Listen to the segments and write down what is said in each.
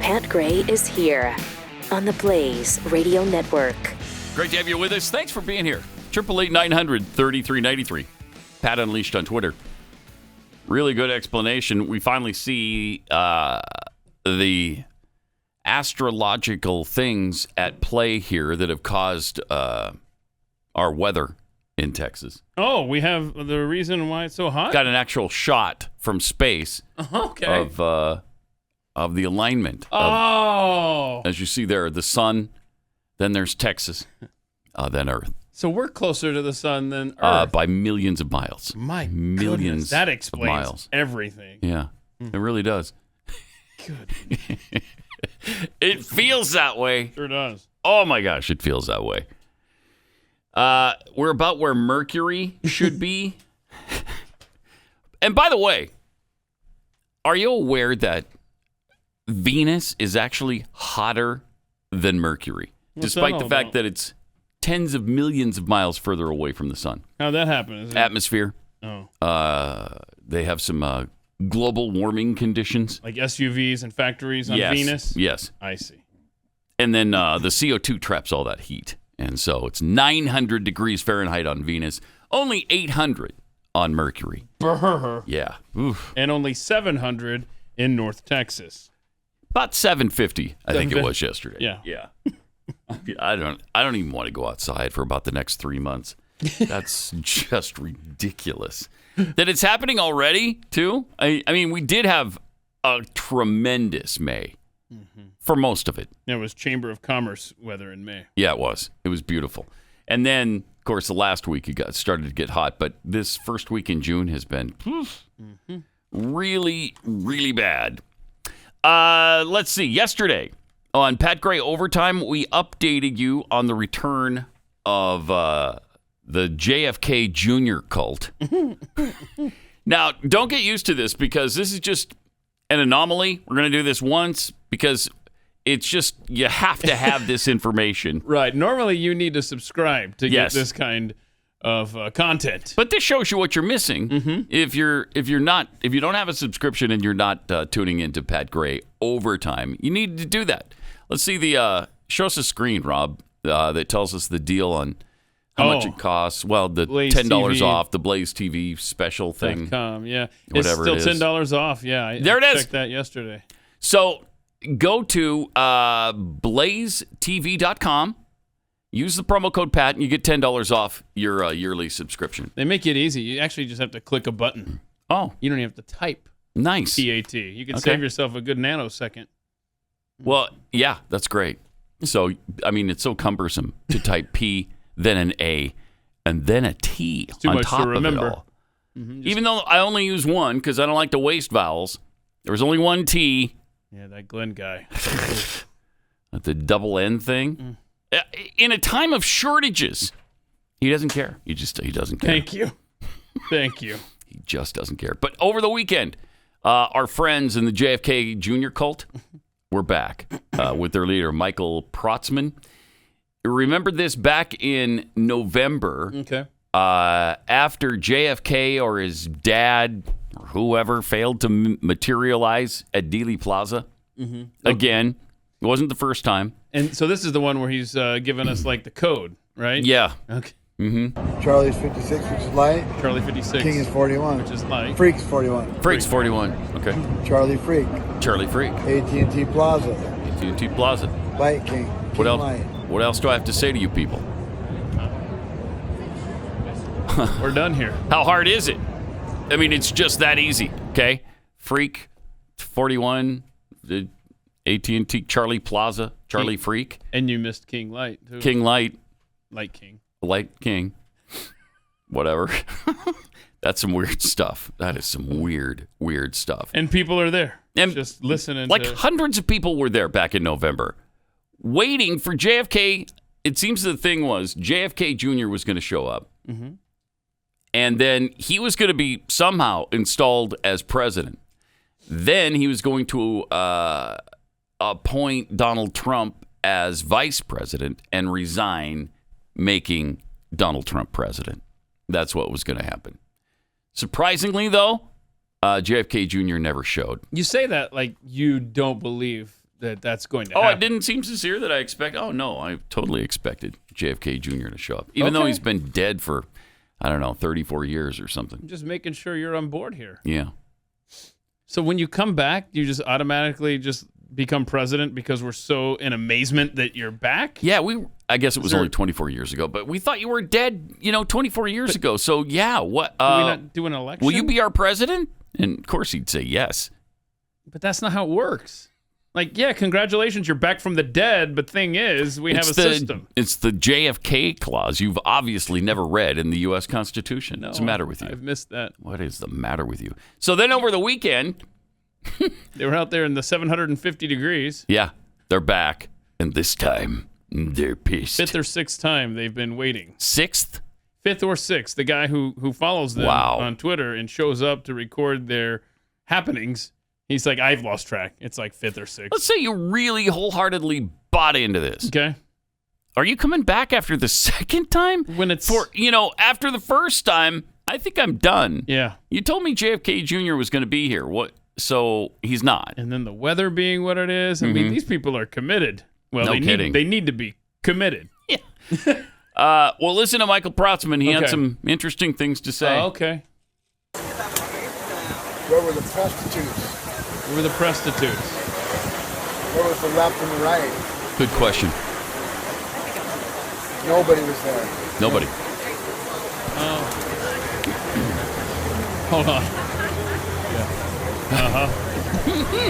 Pat Gray is here on the Blaze Radio Network. Great to have you with us. Thanks for being here. 888-900-3393. Pat Unleashed on Twitter. Really good explanation. We finally see the astrological things at play here that have caused our weather in Texas. Oh, we have the reason why it's so hot? Got an actual shot from space of the alignment. As you see there, the sun, then there's Texas, then Earth. So we're closer to the sun than Earth. By millions of miles. My millions goodness, that explains of miles. Everything. Yeah, it really does. Good. It feels that way. Sure does. Oh my gosh, it feels that way. We're about where Mercury should be. And by the way, are you aware that Venus is actually hotter than Mercury, despite the fact that it's tens of millions of miles further away from the sun? How'd that happen? Is it... Atmosphere. Oh. They have some global warming conditions. Like SUVs and factories on Venus? Yes. I see. And then the CO2 traps all that heat. And so it's 900 degrees Fahrenheit on Venus, only 800 on Mercury. Yeah. Oof. And only 700 in North Texas. About 750, I think it was yesterday. Yeah. I don't even want to go outside for about the next 3 months. That's just ridiculous. That it's happening already, too. I mean, we did have a tremendous May. For most of it. It was Chamber of Commerce weather in May. Yeah, it was. It was beautiful. And then, of course, the last week it started to get hot. But this first week in June has been really, really bad. Let's see. Yesterday on Pat Gray Overtime, we updated you on the return of the JFK Jr. cult. Now, don't get used to this because this is just an anomaly. We're going to do this once because it's just, you have to have this information. Right. Normally you need to subscribe to get this kind of content. But this shows you what you're missing if you don't have a subscription and you're not tuning into Pat Gray Overtime. You need to do that. Let's see show us a screen, Rob, that tells us the deal on how much it costs. Well, the Blaze $10 TV. Off, the Blaze TV special thing. Yeah. Whatever it's still $10 off. Yeah. There it is. I checked that yesterday. So go to blazetv.com, use the promo code Pat, and you get $10 off your yearly subscription. They make it easy. You actually just have to click a button. Oh. You don't even have to type. Nice. PAT. You can save yourself a good nanosecond. Well, yeah, that's great. So, I mean, it's so cumbersome to type P, then an A, and then a T on top of it all. Even though I only use one because I don't like to waste vowels, there was only one T. Yeah, that Glenn guy. The double N thing. In a time of shortages, he doesn't care. He doesn't care. Thank you. He just doesn't care. But over the weekend, our friends in the JFK Jr. cult were back with their leader, Michael Protzman. Remember this back in November. Okay. After JFK or his dad or whoever failed to materialize at Dealey Plaza. Again, it wasn't the first time. And so this is the one where he's giving us like the code, right? Yeah. Okay. Charlie's 56, which is light. Charlie 56. King is 41. Which is light. Freak's 41. Freak's 41. Okay. Charlie Freak. Charlie Freak. AT&T Plaza. AT&T Plaza. Light King. What else? Light. What else do I have to say to you people? We're done here. How hard is it? I mean, it's just that easy. Okay. Freak 41. The AT&T Charlie Plaza. Charlie Freak. And you missed King Light too. King Light. Light King. Light King. Whatever. That's some weird stuff. That is some weird stuff. And people are there. And just listening. Like hundreds of people were there back in November waiting for JFK. It seems the thing was JFK Jr. was going to show up. And then he was going to be somehow installed as president. Then he was going to appoint Donald Trump as vice president and resign, making Donald Trump president. That's what was going to happen. Surprisingly, though, JFK Jr. never showed. You say that like you don't believe that that's going to happen. Oh, it didn't seem sincere that I expect. Oh, no, I totally expected JFK Jr. to show up, even though he's been dead for, I don't know, 34 years or something. I'm just making sure you're on board here. Yeah. So when you come back, you just automatically just become president because we're so in amazement that you're back? Yeah, I guess it was only 24 years ago, but we thought you were dead, 24 years ago. So, yeah, what? Do we not do an election? Will you be our president? And, of course, he'd say yes. But that's not how it works. Like, yeah, congratulations, you're back from the dead, but thing is, we have a system. It's the JFK clause you've obviously never read in the U.S. Constitution. No, What's the matter with you? I've missed that. What is the matter with you? So then over the weekend... They were out there in the 750 degrees. Yeah, they're back. And this time, they're pissed. Fifth or sixth time they've been waiting. Sixth? Fifth or sixth. The guy who follows them on Twitter and shows up to record their happenings, he's like, I've lost track. It's like fifth or sixth. Let's say you really wholeheartedly bought into this. Okay. Are you coming back after the second time? When it's... after the first time, I think I'm done. Yeah. You told me JFK Jr. was going to be here. What? So he's not. And then the weather being what it is. I mean, these people are committed. Well, No kidding. They need to be committed. Yeah. Well, listen to Michael Protzman. He had some interesting things to say. Okay. Where were the prostitutes? Where were the prostitutes? Where was the left and the right? Good question. Nobody was there. Nobody. Hold on.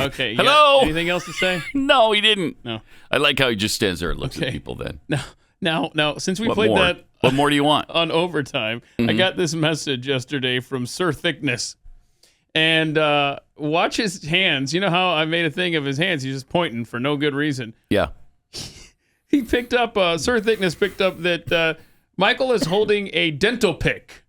Okay. Hello? Anything else to say? No, he didn't. No. I like how he just stands there and looks at people then. Now, since we What played more? that What more do you want? on overtime, I got this message yesterday from Sir Thickness. And watch his hands. You know how I made a thing of his hands? He's just pointing for no good reason. Yeah. He picked up, Sir Thickness picked up that Michael is holding a dental pick.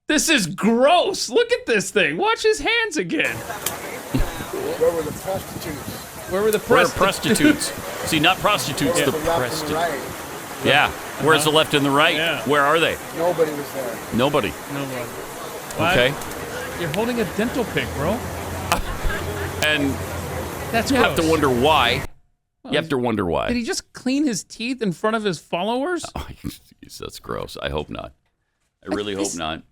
This is gross. Look at this thing. Watch his hands again. Where were the prostitutes? Where were the Where are prostitutes? prostitutes? See, not prostitutes, Where the was the left and prostitutes. the right? Yeah. Where's the left and the right? Yeah. Where are they? Nobody was there. Nobody. Nobody. Okay. You're holding a dental pick, bro. And That's you have to gross. wonder why. You have to wonder why. Did he just clean his teeth in front of his followers? Oh, geez, that's gross. I hope not. I really hope not.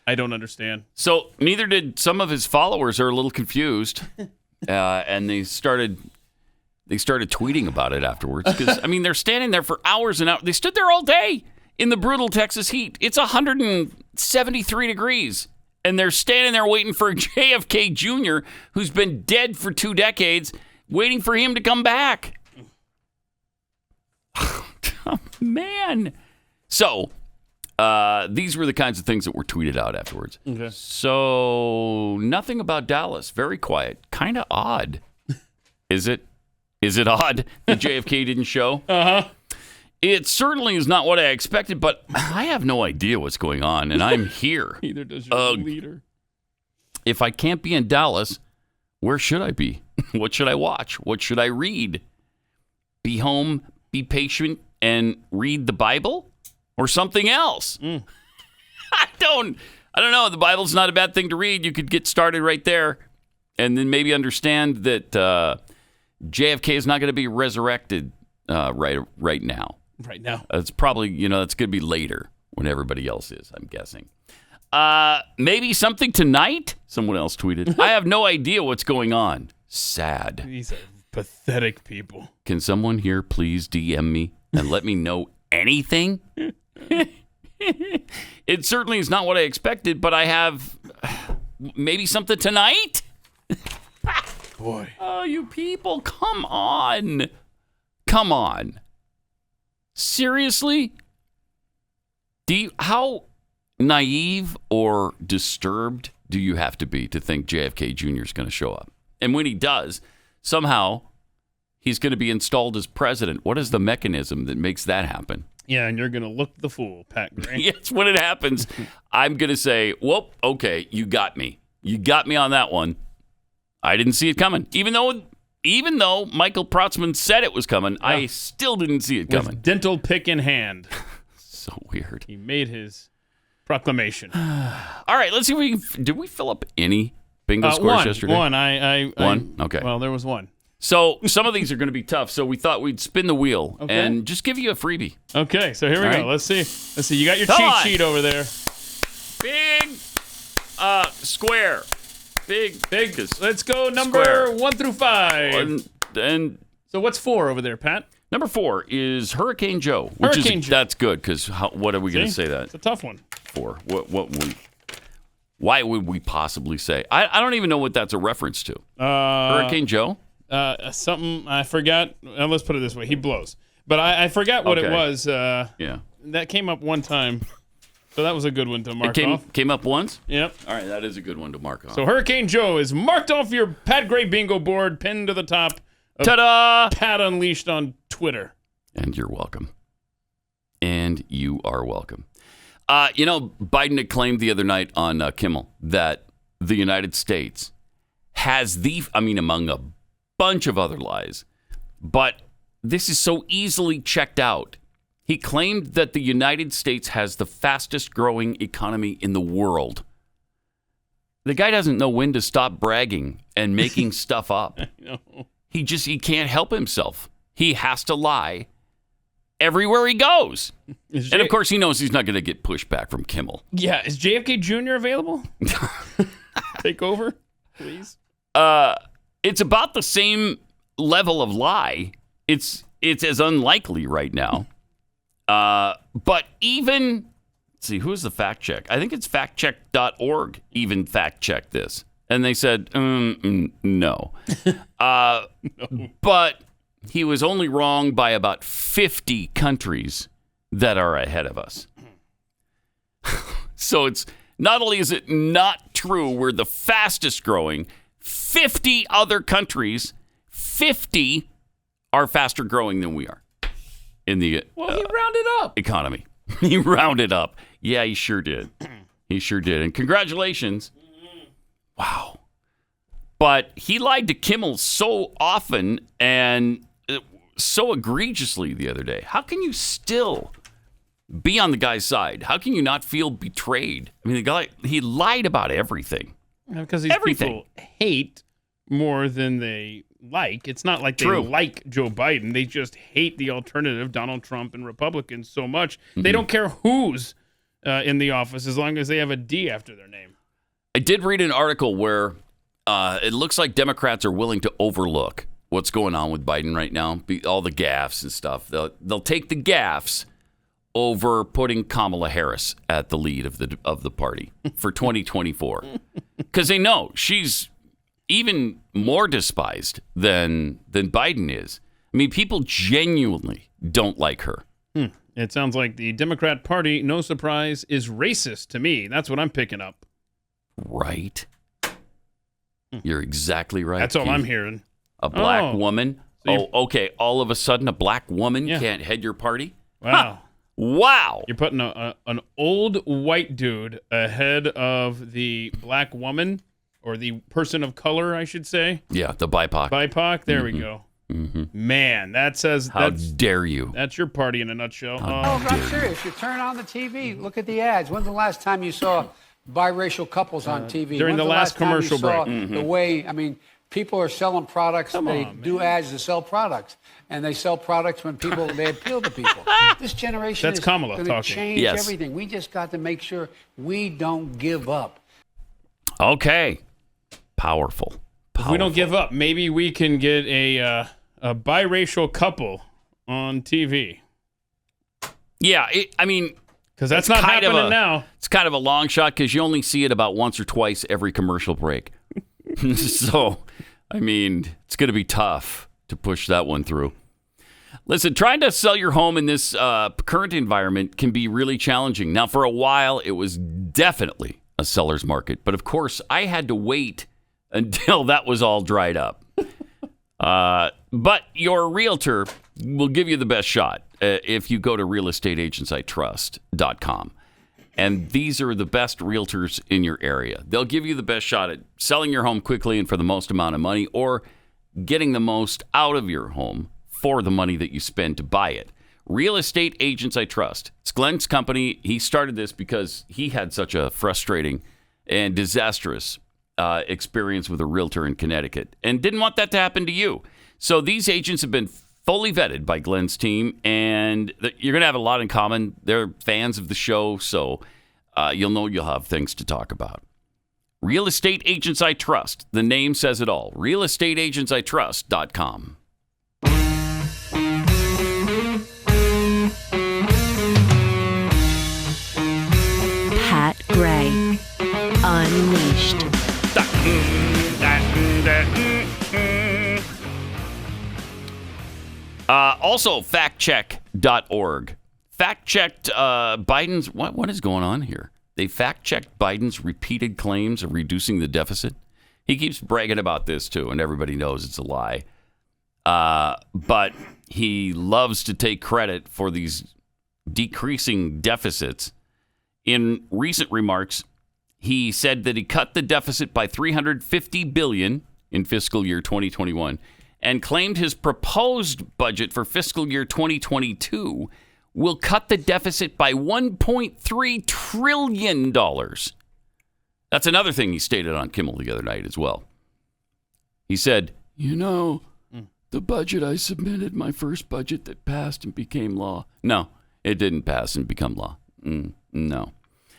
I don't understand. So neither did some of his followers. Are a little confused, and they started tweeting about it afterwards. Because I mean, they're standing there for hours and hours. They stood there all day in the brutal Texas heat. It's 173 degrees, and they're standing there waiting for JFK Jr., who's been dead for 2 decades, waiting for him to come back. Oh, man. So. These were the kinds of things that were tweeted out afterwards. Okay. So nothing about Dallas. Very quiet. Kind of odd. Is it? Is it odd that JFK didn't show? Uh-huh. It certainly is not what I expected, but I have no idea what's going on, and I'm here. Neither does your leader. If I can't be in Dallas, where should I be? What should I watch? What should I read? Be home, be patient, and read the Bible? Or something else. I don't know. The Bible's not a bad thing to read. You could get started right there and then maybe understand that JFK is not going to be resurrected right now. Right now. It's probably, it's going to be later when everybody else is, I'm guessing. Maybe something tonight? Someone else tweeted. I have no idea what's going on. Sad. These are pathetic people. Can someone here please DM me and let me know anything? It certainly is not what I expected, but I have maybe something tonight. Boy. Oh, you people, come on. Come on. Seriously? How naive or disturbed do you have to be to think JFK Jr. is going to show up? And when he does, somehow he's going to be installed as president. What is the mechanism that makes that happen? Yeah, and you're going to look the fool, Pat Gray. Yes, when it happens, I'm going to say, whoop, okay, you got me. You got me on that one. I didn't see it coming. Even though Michael Protzman said it was coming, I still didn't see it coming. With dental pick in hand. So weird. He made his proclamation. All right, let's see if did we fill up any bingo scores yesterday? One. One? Okay. Well, there was one. So some of these are going to be tough. So we thought we'd spin the wheel and just give you a freebie. Okay, so here we go. Right. Let's see. You got your Come cheat on. sheet over there. Big square. Big. Let's go number Square. 1 through 5. And So what's 4 over there, Pat? number 4 is Hurricane Joe. Hurricane Joe. That's good because what are we going to say that It's a tough one. for? Why would we possibly say? I don't even know what that's a reference to. Hurricane Joe? Something I forgot. Let's put it this way. He blows. But I forgot what it was. Yeah. That came up one time. So that was a good one to mark It off. came up once? Yep. All right, that is a good one to mark off. So Hurricane Joe is marked off your Pat Gray bingo board, pinned to the top of Ta-da! Pat Unleashed on Twitter. And you're welcome. And you are welcome. Biden had claimed the other night on Kimmel that the United States has among a bunch of other lies, but this is so easily checked out. He claimed that the United States has the fastest growing economy in the world. The guy doesn't know when to stop bragging and making stuff up. He can't help himself. He has to lie everywhere he goes. And of course, he knows he's not going to get pushback from Kimmel. Yeah, is JFK Jr. available? Take over, please. It's about the same level of lie. It's as unlikely right now. But even, let's see, who's the fact check? I think it's factcheck.org even fact checked this. And they said, no. But he was only wrong by about 50 countries that are ahead of us. So it's not only is it not true, we're the fastest growing. 50 other countries, 50 are faster growing than we are in the He rounded up. economy. He rounded up. Yeah, he sure did. He sure did. And congratulations. Wow. But he lied to Kimmel so often and so egregiously the other day. How can you still be on the guy's side? How can you not feel betrayed? I mean, the guy, he lied about everything. Because these people hate more than they like. It's not like they like Joe Biden. They just hate the alternative, Donald Trump and Republicans, so much. They don't care who's in the office as long as they have a D after their name. I did read an article where it looks like Democrats are willing to overlook what's going on with Biden right now, all the gaffes and stuff. They'll take the gaffes over putting Kamala Harris at the lead of the party for 2024 because they know she's even more despised than Biden is. I mean, people genuinely don't like her. It sounds like the Democrat Party, no surprise, is racist to me. That's what I'm picking up. Right. You're exactly right. That's all Keith. I'm hearing. A black woman. So Okay. All of a sudden, a black woman can't head your party? Wow. Huh. Wow. You're putting an old white dude ahead of the black woman, or the person of color, I should say. Yeah, the BIPOC. BIPOC. There we go. Man, that says How dare you? That's your party in a nutshell. I'm serious. You turn on the TV, look at the ads. When's the last time you saw biracial couples on TV? During When's the last time commercial you saw break. The way, people are selling products. They on, do ads to sell products. And they sell products when they appeal to people. This generation That's is Kamala going to talking. change Yes. everything. We just got to make sure we don't give up. Okay. Powerful. If we don't give up, maybe we can get a biracial couple on TV. Yeah, Because that's not kind of happening now. It's kind of a long shot because you only see it about once or twice every commercial break. So, it's going to be tough to push that one through. Listen, trying to sell your home in this current environment can be really challenging. Now, for a while, it was definitely a seller's market. But of course, I had to wait until that was all dried up. But your realtor will give you the best shot if you go to realestateagentsitrust.com. And these are the best realtors in your area. They'll give you the best shot at selling your home quickly and for the most amount of money, or getting the most out of your home for the money that you spend to buy it. Real Estate Agents I Trust. It's Glenn's company. He started this because he had such a frustrating and disastrous experience with a realtor in Connecticut and didn't want that to happen to you. So these agents have been fully vetted by Glenn's team, and you're going to have a lot in common. They're fans of the show, so you'll know you'll have things to talk about. Real Estate Agents I Trust. The name says it all. realestateagentsitrust.com. Pat Gray Unleashed. Also, factcheck.org. Fact-checked Biden's... What is going on here? They fact-checked Biden's repeated claims of reducing the deficit. He keeps bragging about this, too, and everybody knows it's a lie. But he loves to take credit for these decreasing deficits. In recent remarks, he said that he cut the deficit by $350 billion in fiscal year 2021 and claimed his proposed budget for fiscal year 2022 will cut the deficit by $1.3 trillion. That's another thing he stated on Kimmel the other night as well. He said, the budget I submitted, my first budget that passed and became law. No, it didn't pass and become law. No.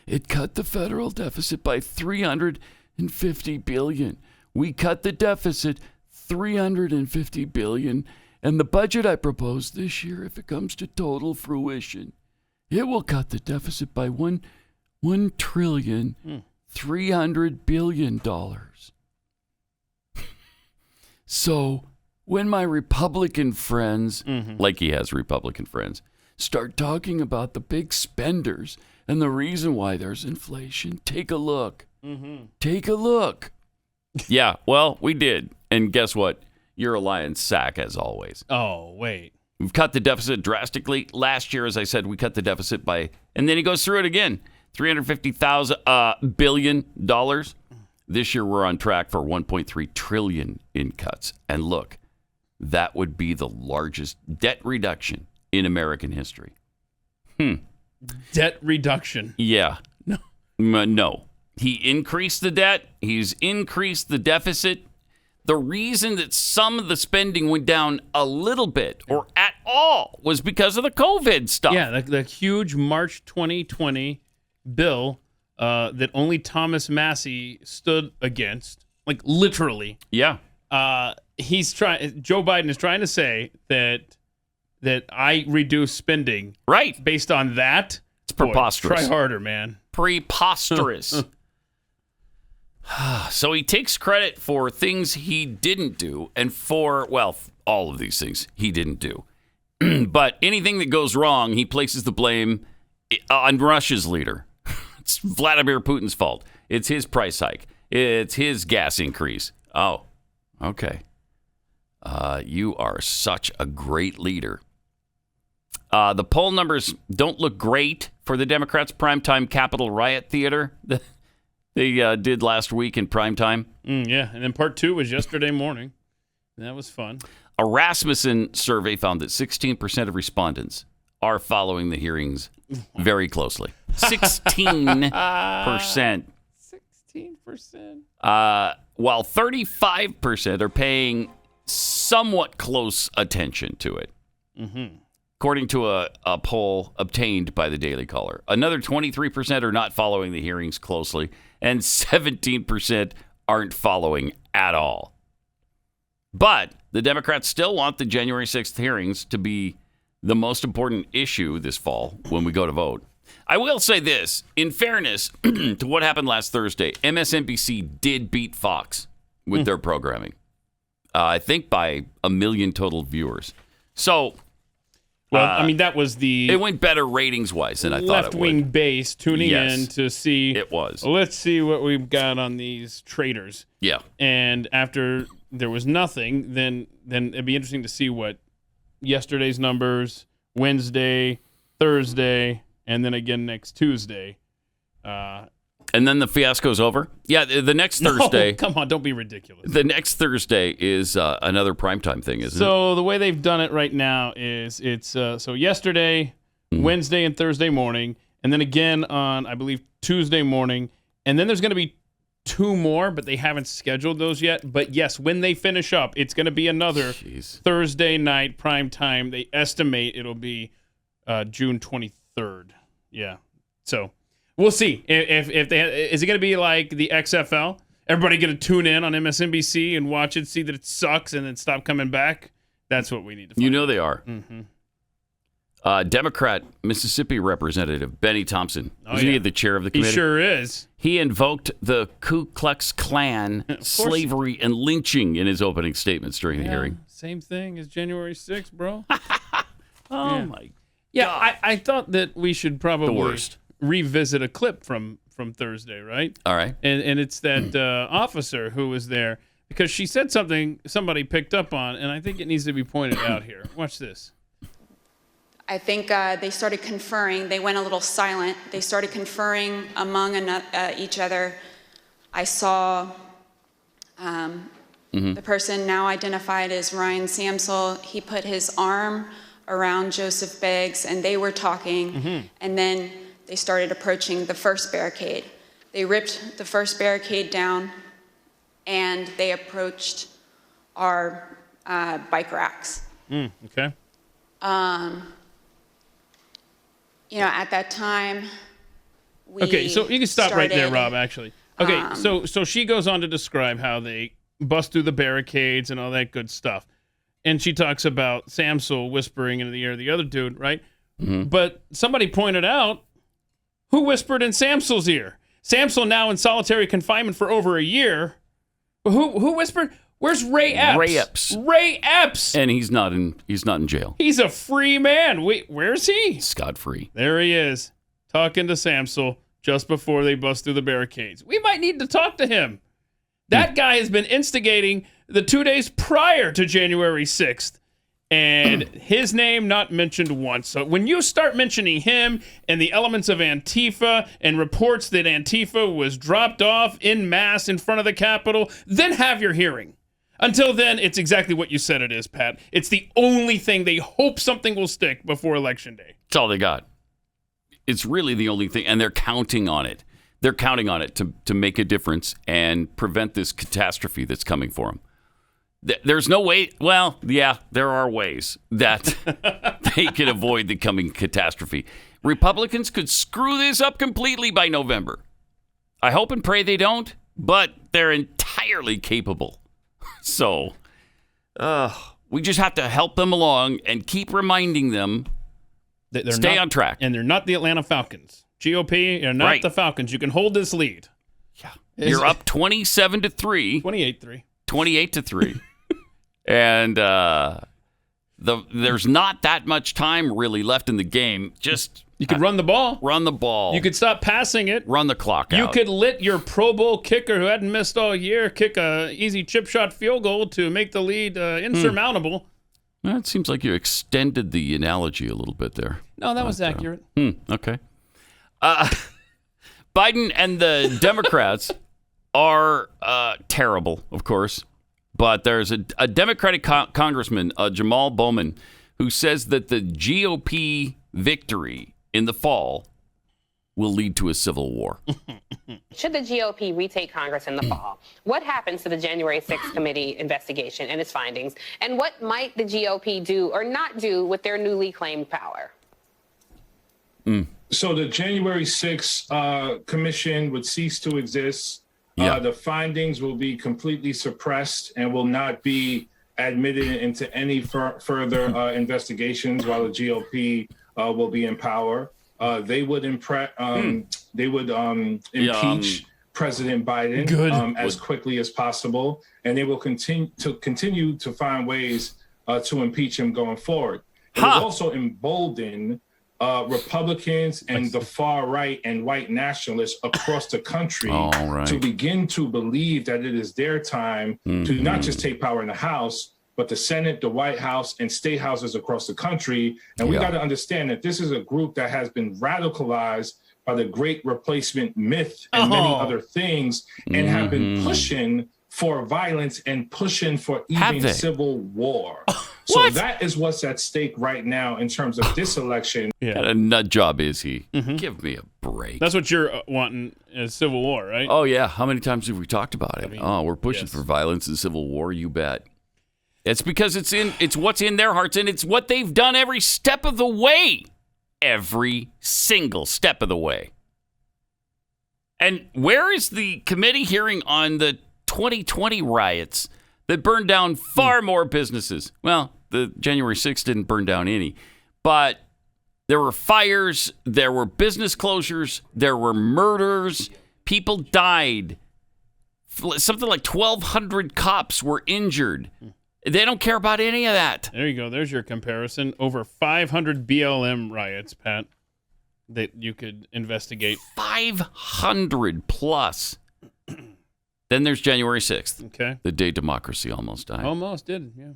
It cut the federal deficit by $350 billion. We cut the deficit $350 billion. And the budget I propose this year, if it comes to total fruition, it will cut the deficit by $1.3 billion. So when my Republican friends, like he has Republican friends, start talking about the big spenders and the reason why there's inflation, take a look. Take a look. Yeah, well, we did. And guess what? You're a lying sack, as always. Oh, wait. We've cut the deficit drastically. Last year, as I said, we cut the deficit by, and then he goes through it again, $350 billion. This year, we're on track for $1.3 trillion in cuts. And look, that would be the largest debt reduction in American history. Debt reduction. Yeah. No. He increased the debt. He's increased the deficit. The reason that some of the spending went down a little bit or at all was because of the COVID stuff. Yeah, the huge March 2020 bill that only Thomas Massey stood against, like literally. Yeah. Joe Biden is trying to say that I reduce spending. Right. Based on that. It's preposterous. Try harder, man. Preposterous. So he takes credit for things he didn't do and for, well, all of these things he didn't do. But anything that goes wrong, he places the blame on Russia's leader. It's Vladimir Putin's fault. It's his price hike. It's his gas increase. Oh, okay. You are such a great leader. The poll numbers don't look great for the Democrats' primetime Capitol riot theater. They did last week in primetime. Yeah, and then part 2 was yesterday morning. That was fun. A Rasmussen survey found that 16% of respondents are following the hearings very closely. 16%. 16%. While 35% are paying somewhat close attention to it. According to a poll obtained by the Daily Caller. Another 23% are not following the hearings closely, and 17% aren't following at all. But the Democrats still want the January 6th hearings to be the most important issue this fall when we go to vote. I will say this, in fairness to what happened last Thursday, MSNBC did beat Fox with their programming. I think by 1 million total viewers. So... Well, I mean, that was the... It went better ratings-wise than I thought it would. Left-wing base tuning in to see... It was. Let's see what we've got on these traders. Yeah. And after there was nothing, then it'd be interesting to see what yesterday's numbers, Wednesday, Thursday, and then again next Tuesday. And then the fiasco's over? Yeah, the next Thursday... No, come on, don't be ridiculous. The next Thursday is another primetime thing, isn't it? So the way they've done it right now is it's so yesterday, Wednesday, and Thursday morning, and then again on, I believe, Tuesday morning, and then there's going to be 2 more, but they haven't scheduled those yet. But yes, when they finish up, it's going to be another Thursday night prime time. They estimate it'll be June 23rd. Yeah. So we'll see if they is it going to be like the XFL? Everybody going to tune in on MSNBC and watch it, see that it sucks, and then stop coming back? That's what we need to find. You know they are. Mm-hmm. Democrat Mississippi Representative Benny Thompson. Isn't he the chair of the committee? He sure is. He invoked the Ku Klux Klan slavery and lynching in his opening statements during the hearing. Same thing as January 6th, bro. My God. Yeah, I thought that we should probably the worst. Revisit a clip from Thursday, right? All right. And it's that officer who was there because she said something somebody picked up on, and I think it needs to be pointed out here. Watch this. I think they started conferring. They went a little silent. They started conferring among each other. I saw the person now identified as Ryan Samsel. He put his arm around Joseph Beggs, and they were talking. And then they started approaching the first barricade. They ripped the first barricade down, and they approached our bike racks. Okay. You know, at that time, Okay, so you can stop right there, Rob, actually. Okay, so she goes on to describe how they bust through the barricades and all that good stuff. And she talks about Samsel whispering into the ear of the other dude, right? But somebody pointed out, who whispered in Samsel's ear? Samsel now in solitary confinement for over a year. Who whispered? Where's Ray Epps? Ray Epps. Ray Epps. And he's not in jail. He's a free man. Wait, where's he? Scot-free. There he is, talking to Samsel just before they bust through the barricades. We might need to talk to him. That guy has been instigating the 2 days prior to January 6th, and his name not mentioned once. So when you start mentioning him and the elements of Antifa and reports that Antifa was dropped off en masse in front of the Capitol, then have your hearing. Until then, it's exactly what you said it is, Pat. It's the only thing they hope something will stick before Election Day. That's all they got. It's really the only thing, and they're counting on it. They're counting on it to make a difference and prevent this catastrophe that's coming for them. There's no way. Well, yeah, there are ways that they can avoid the coming catastrophe. Republicans could screw this up completely by November. I hope and pray they don't, but they're entirely capable. So we just have to help them along and keep reminding them that stay on track. And they're not the Atlanta Falcons. GOP, you're not the Falcons. You can hold this lead. Yeah. You're up 27-3. 28-3. 28-3. And there's not that much time really left in the game. Just you could run the ball. Run the ball. You could stop passing it. Run the clock out. You could let your Pro Bowl kicker who hadn't missed all year kick a easy chip shot field goal to make the lead insurmountable. Well, it seems like you extended the analogy a little bit there. No, that was accurate. Okay. Biden and the Democrats are terrible, of course. But there's a Democratic congressman, Jamaal Bowman, who says that the GOP victory in the fall will lead to a civil war. Should the GOP retake Congress in the fall, what happens to the January 6th committee investigation and its findings? And what might the GOP do or not do with their newly claimed power? So the January 6th commission would cease to exist. The findings will be completely suppressed and will not be admitted into any further investigations while the GOP will be in power. They would impeach President Biden as quickly as possible, and they will continue to find ways to impeach him going forward. It will also embolden Republicans and the far right and white nationalists across the country to begin to believe that it is their time to not just take power in the House, but the Senate, the White House, and state houses across the country. And we got to understand that this is a group that has been radicalized by the great replacement myth and many other things, and have been pushing for violence and pushing for even civil war. So that is what's at stake right now in terms of this election. What kind of nut job is he? Give me a break. That's what you're wanting is civil war, right? Oh, yeah. How many times have we talked about it? We're pushing for violence and civil war. You bet. It's because it's what's in their hearts, and it's what they've done every step of the way. Every single step of the way. And where is the committee hearing on the 2020 riots that burned down far more businesses? Well, the January 6th didn't burn down any, but there were fires, there were business closures, there were murders, people died. Something like 1,200 cops were injured. They don't care about any of that. There you go. There's your comparison. Over 500 BLM riots, Pat, that you could investigate. 500 plus. Then there's January 6th. Okay. The day democracy almost died. Almost did, yeah.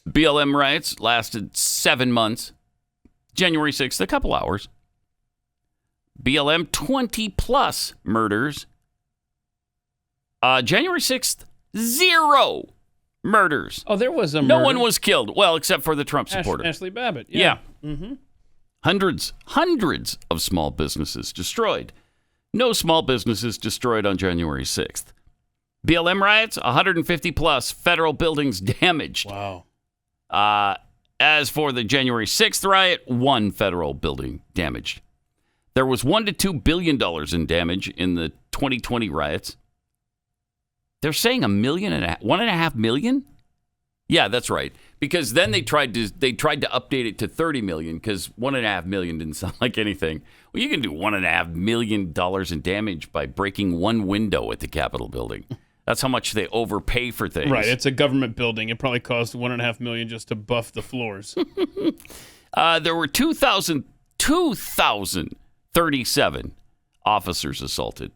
BLM riots lasted 7 months. January 6th, a couple hours. BLM, 20 plus murders. January 6th, 0 murders. Oh, there was a murder. No one was killed. Well, except for the Trump supporter. Ashley Babbitt. Yeah. Mm-hmm. Hundreds of small businesses destroyed. No small businesses destroyed on January 6th. BLM riots, 150 plus federal buildings damaged. Wow. As for the January 6th riot, 1 federal building damaged. There was $1 to $2 billion in damage in the 2020 riots. They're saying $1.5 million? Yeah, that's right. Because then they tried to update it to 30 million because $1.5 million didn't sound like anything. Well, you can do $1.5 million in damage by breaking one window at the Capitol building. That's how much they overpay for things. Right, it's a government building. It probably cost $1.5 million just to buff the floors. There were 2,037 officers assaulted.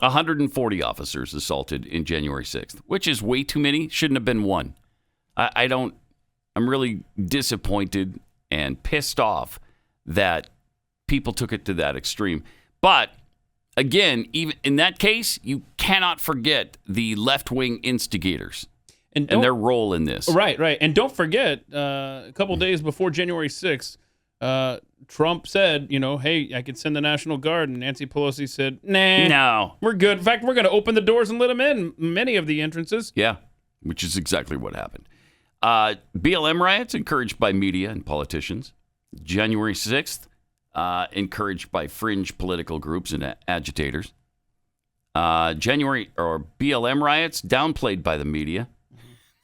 140 officers assaulted in January 6th, which is way too many. Shouldn't have been 1. I'm really disappointed and pissed off that people took it to that extreme. But again, even in that case, you cannot forget the left-wing instigators and their role in this. Right. And don't forget, a couple days before January 6th, Trump said, hey, I could send the National Guard. And Nancy Pelosi said, nah, no, we're good. In fact, we're going to open the doors and let them in many of the entrances. Yeah, which is exactly what happened. BLM riots encouraged by media and politicians. January 6th, encouraged by fringe political groups and agitators. BLM riots downplayed by the media.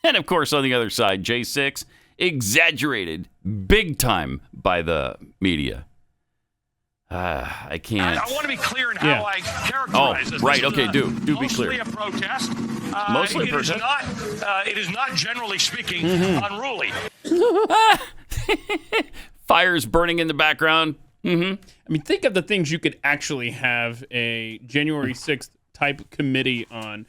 And of course, on the other side, J6 exaggerated big time by the media. I can't. I want to be clear in how I characterize this. Right. Okay. Do be clear. Mostly a protest. Mostly a protest. It is not, generally speaking, unruly. Fires burning in the background. I mean, think of the things you could actually have a January 6th type committee on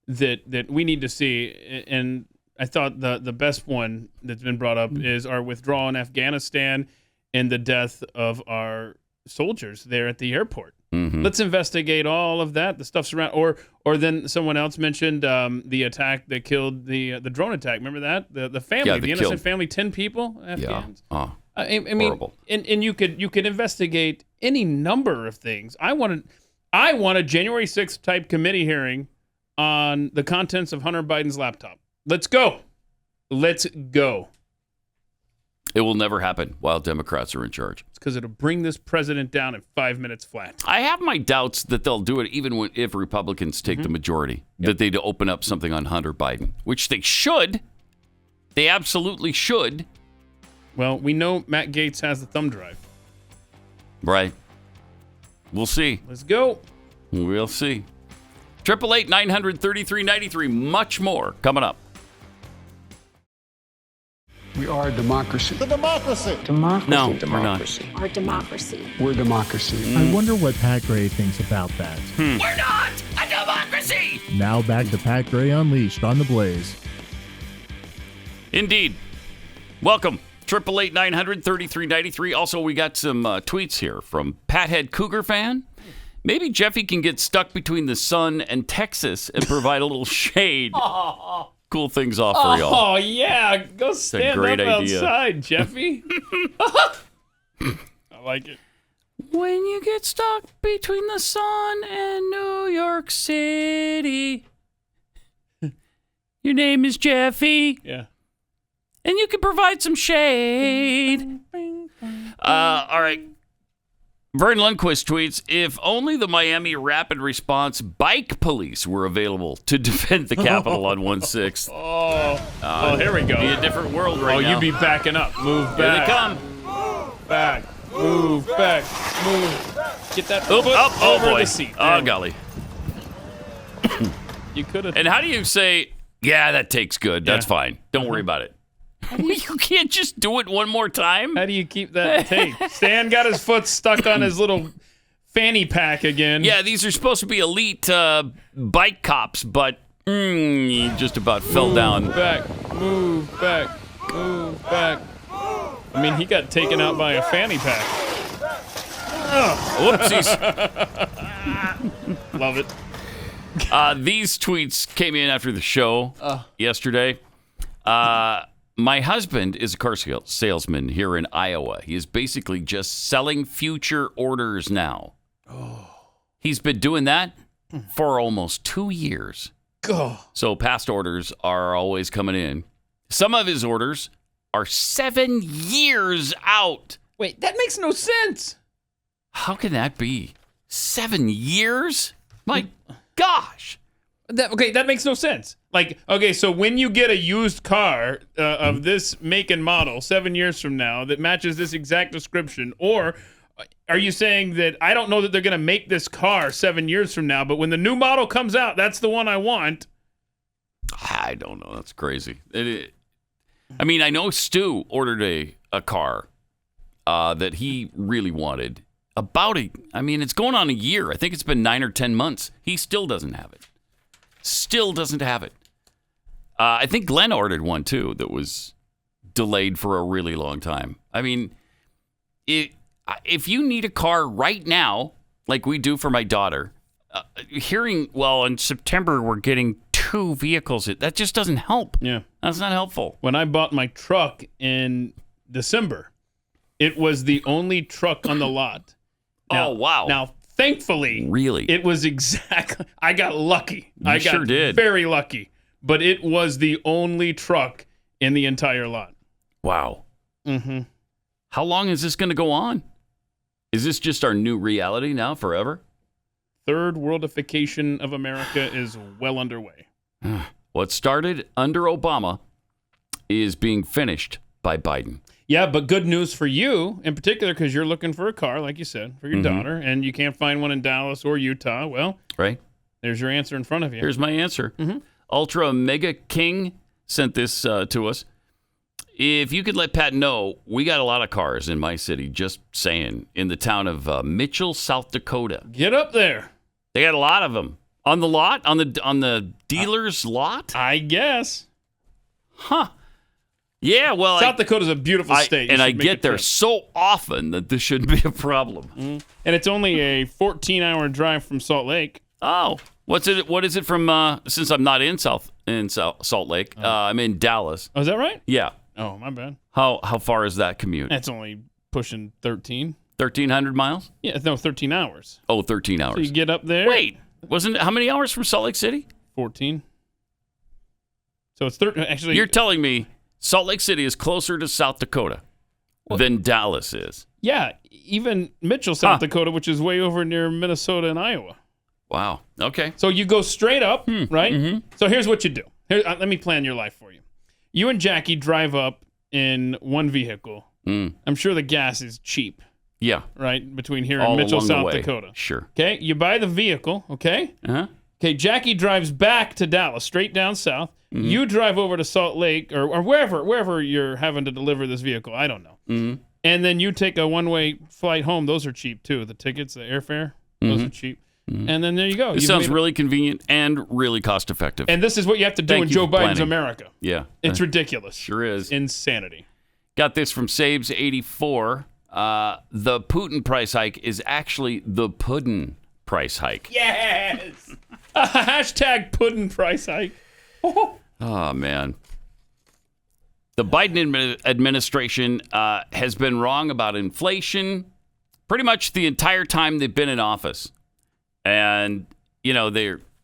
that we need to see. And I thought the best one that's been brought up is our withdrawal in Afghanistan and the death of our soldiers there at the airport. Let's investigate all of that. The stuff's around. Or then someone else mentioned the attack that killed the drone attack. Remember that? The family, the innocent family, 10 people, Afghans. Yeah. I mean, horrible. And you could investigate any number of things. I want a January 6th type committee hearing on the contents of Hunter Biden's laptop. Let's go. It will never happen while Democrats are in charge. It's because it'll bring this president down in 5 minutes flat. I have my doubts that they'll do it even if Republicans take the majority, that they'd open up something on Hunter Biden, which they should. They absolutely should. Well, we know Matt Gaetz has the thumb drive. Right. We'll see. Let's go. We'll see. 888-900-3393. Much more coming up. We are a democracy. The democracy. Democracy. No, Democracy. Our democracy. We're democracy. I wonder what Pat Gray thinks about that. We're not a democracy! Now back to Pat Gray Unleashed on the Blaze. Indeed. Welcome. 888-900-3393. Also, we got some tweets here from Pathead Cougar fan. Maybe Jeffy can get stuck between the sun and Texas and provide a little shade. Cool things off for y'all. Oh, yeah. Go stand great up idea. outside, Jeffy. I like it. When you get stuck between the sun and New York City, your name is Jeffy. Yeah. And you can provide some shade. All right. Vern Lundquist tweets, if only the Miami Rapid Response Bike Police were available to defend the Capitol on 1/6. Oh, here we go. Be a different world right now. Oh, you be backing up. Move Here they back. come. Back. Move back. Move. Get that Oh, foot oh over boy. the seat. Oh, golly. You could have. And how do you say, yeah, that takes good. That's Yeah. fine. Don't worry about it. You can't just do it one more time? How do you keep that tape? Stan got his foot stuck on his little fanny pack again. Yeah, these are supposed to be elite bike cops, but he just about fell down. Move back. Move back. Move back. I mean, he got taken out by a fanny pack. Whoopsies. Love it. These tweets came in after the show yesterday. My husband is a car salesman here in Iowa. He is basically just selling future orders now. He's been doing that for almost 2 years. So past orders are always coming in. Some of his orders are 7 years out. Wait, that makes no sense. How can that be? 7 years? My gosh. That makes no sense. Like, okay, so when you get a used car of this make and model 7 years from now that matches this exact description, or are you saying that I don't know that they're going to make this car 7 years from now, but when the new model comes out, that's the one I want? I don't know. That's crazy. I mean, I know Stu ordered a car that he really wanted. It's going on a year. I think it's been 9 or 10 months. He still doesn't have it. Still doesn't have it. I think Glenn ordered one, too, that was delayed for a really long time. I mean, if you need a car right now, like we do for my daughter, in September we're getting 2 vehicles, that just doesn't help. Yeah. That's not helpful. When I bought my truck in December, it was the only truck on the lot. Now, oh, wow. Now, thankfully, really, it was exactly, I got lucky. I got sure did. Very lucky. But it was the only truck in the entire lot. Wow. Mm-hmm. How long is this going to go on? Is this just our new reality now forever? Third worldification of America is well underway. What started under Obama is being finished by Biden. Yeah, but good news for you in particular, because you're looking for a car, like you said, for your daughter, and you can't find one in Dallas or Utah. Well, right. There's your answer in front of you. Here's my answer. Mm-hmm. Ultra Mega King sent this to us. If you could let Pat know, we got a lot of cars in my city, just saying, in the town of Mitchell, South Dakota. Get up there. They got a lot of them. On the lot? On the dealer's lot? I guess. Huh. Yeah, well, South Dakota's a beautiful state. And I get there so often that this shouldn't be a problem. Mm-hmm. And it's only a 14-hour drive from Salt Lake. Oh, what is it from? Since I'm not in Salt Lake, I'm in Dallas. Oh, is that right? Yeah. Oh, my bad. How far is that commute? It's only pushing 13. 1,300 miles? Yeah, no, 13 hours. Oh, 13 hours. So you get up there. Wait, how many hours from Salt Lake City? 14. So it's 13. Actually, you're telling me Salt Lake City is closer to South Dakota than Dallas is. Yeah, even Mitchell, South Dakota, which is way over near Minnesota and Iowa. Wow. Okay. So you go straight up, right? Mm-hmm. So here's what you do. Let me plan your life for you. You and Jackie drive up in one vehicle. I'm sure the gas is cheap. Yeah. Right? Between here all and Mitchell, along the South way. Dakota. Sure. Okay? You buy the vehicle, okay? Uh-huh. Okay, Jackie drives back to Dallas, straight down south. Mm-hmm. You drive over to Salt Lake or wherever you're having to deliver this vehicle. I don't know. Mm-hmm. And then you take a one-way flight home. Those are cheap, too. The tickets, the airfare, those are cheap. Mm-hmm. And then there you go. This sounds really convenient and really cost-effective. And this is what you have to do in Joe Biden's America. Yeah. It's ridiculous. Sure is. Insanity. Got this from Sabes84. The Putin price hike is actually the Puddin price hike. Yes. Hashtag pudding price hike. Oh, man. The Biden administration has been wrong about inflation pretty much the entire time they've been in office. And,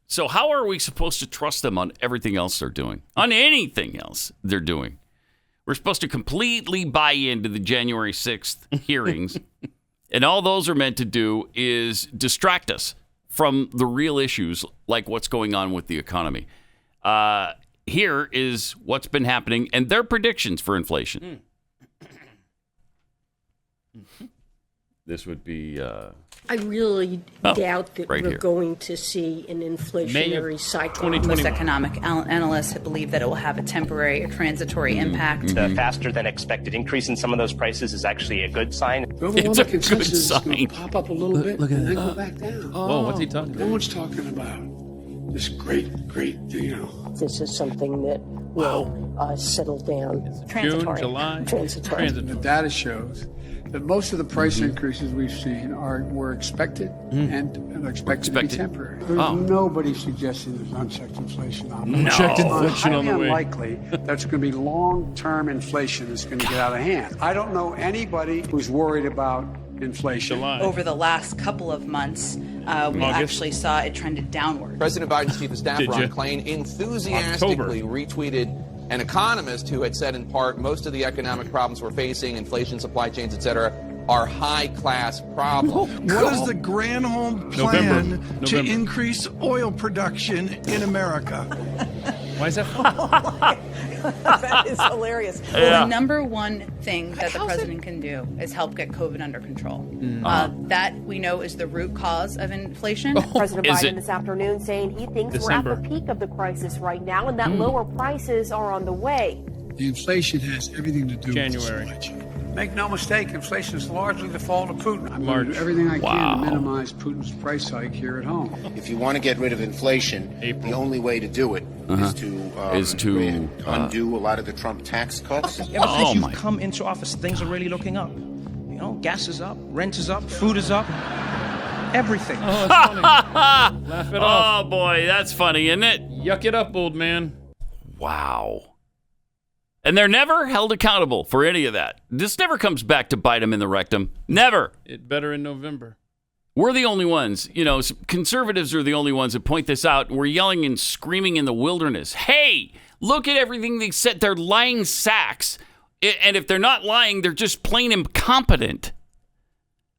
so how are we supposed to trust them on everything else they're doing? On anything else they're doing? We're supposed to completely buy into the January 6th hearings. And all those are meant to do is distract us from the real issues like what's going on with the economy. Here is what's been happening and their predictions for inflation. This would be... I really doubt that right we're here. going to see an inflationary cycle. Most economic analysts believe that it will have a temporary or transitory impact. The faster than expected increase in some of those prices is actually a good sign. It's a good sign. Pop up a little bit and then go back down. Oh, what's he talking about? No one's talking about this great, This is something that will settle down. June, July. Transitory. The data shows that most of the price increases we've seen were expected and are expected to be temporary. There's nobody suggesting there's unchecked inflation on the way. Unchecked inflation on the way. Unlikely that's going to be long-term inflation that's going to get out of hand. I don't know anybody who's worried about inflation. July. Over the last couple of months, we actually saw it trended downward. President Biden's chief of staff, Ron Klain, enthusiastically retweeted an economist who had said in part most of the economic problems we're facing, inflation, supply chains, et cetera, are high-class problems. What is the Granholm plan to increase oil production in America? Why is that funny? That is hilarious. Well, the number one thing that the president can do is help get COVID under control. That we know is the root cause of inflation. President Biden this afternoon saying he thinks we're at the peak of the crisis right now and that lower prices are on the way. The inflation has everything to do with the supply chain. Make no mistake, inflation is largely the fault of Putin. I'm going to do everything I can to minimize Putin's price hike here at home. If you want to get rid of inflation, the only way to do it is to undo a lot of the Trump tax cuts. Ever since you've come into office, things are really looking up. Gas is up, rent is up, food is up, everything. Oh, that's funny. Laugh it off. Oh, boy, that's funny, isn't it? Yuck it up, old man. Wow. And they're never held accountable for any of that. This never comes back to bite them in the rectum. Never. It better in November. We're the only ones, conservatives are the only ones that point this out. We're yelling and screaming in the wilderness. Hey, look at everything they said. They're lying sacks. And if they're not lying, they're just plain incompetent.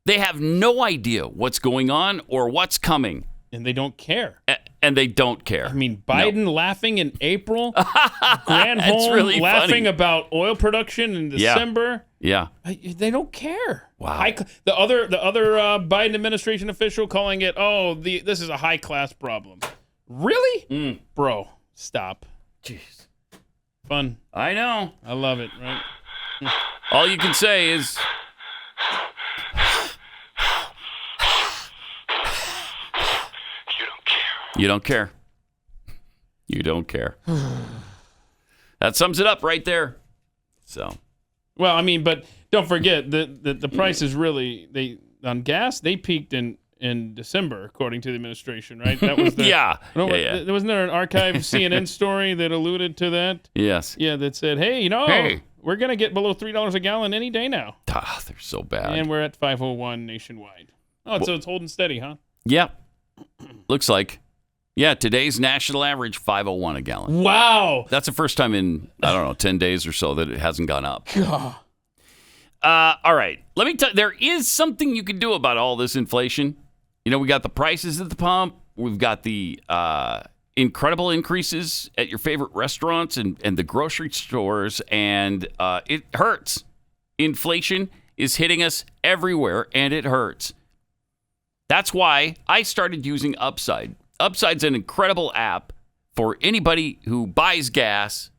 They have no idea what's going on or what's coming. And they don't care. And they don't care. I mean, Biden laughing in April, Granholm really laughing funny. about oil production in December. Yeah. They don't care. Wow. The other Biden administration official calling it, this is a high class problem. Really? Bro, stop. Jeez. Fun. I know. I love it, right? All you can say is... You don't care. You don't care. That sums it up right there. So, well, I mean, but don't forget the prices really on gas they peaked in December, according to the administration, right? That was yeah. Wasn't there an archive CNN story that alluded to that? Yes. Yeah, that said, hey, we're gonna get below $3 a gallon any day now. They're so bad. And we're at 501 nationwide. So it's holding steady, huh? Yeah. Looks like. Yeah, today's national average, 5.01 a gallon. Wow. That's the first time in, 10 days or so that it hasn't gone up. God. All right. Let me tell you, there is something you can do about all this inflation. We got the prices at the pump. We've got the incredible increases at your favorite restaurants and the grocery stores, and it hurts. Inflation is hitting us everywhere, and it hurts. That's why I started using Upside. Upside's an incredible app for anybody who buys gas,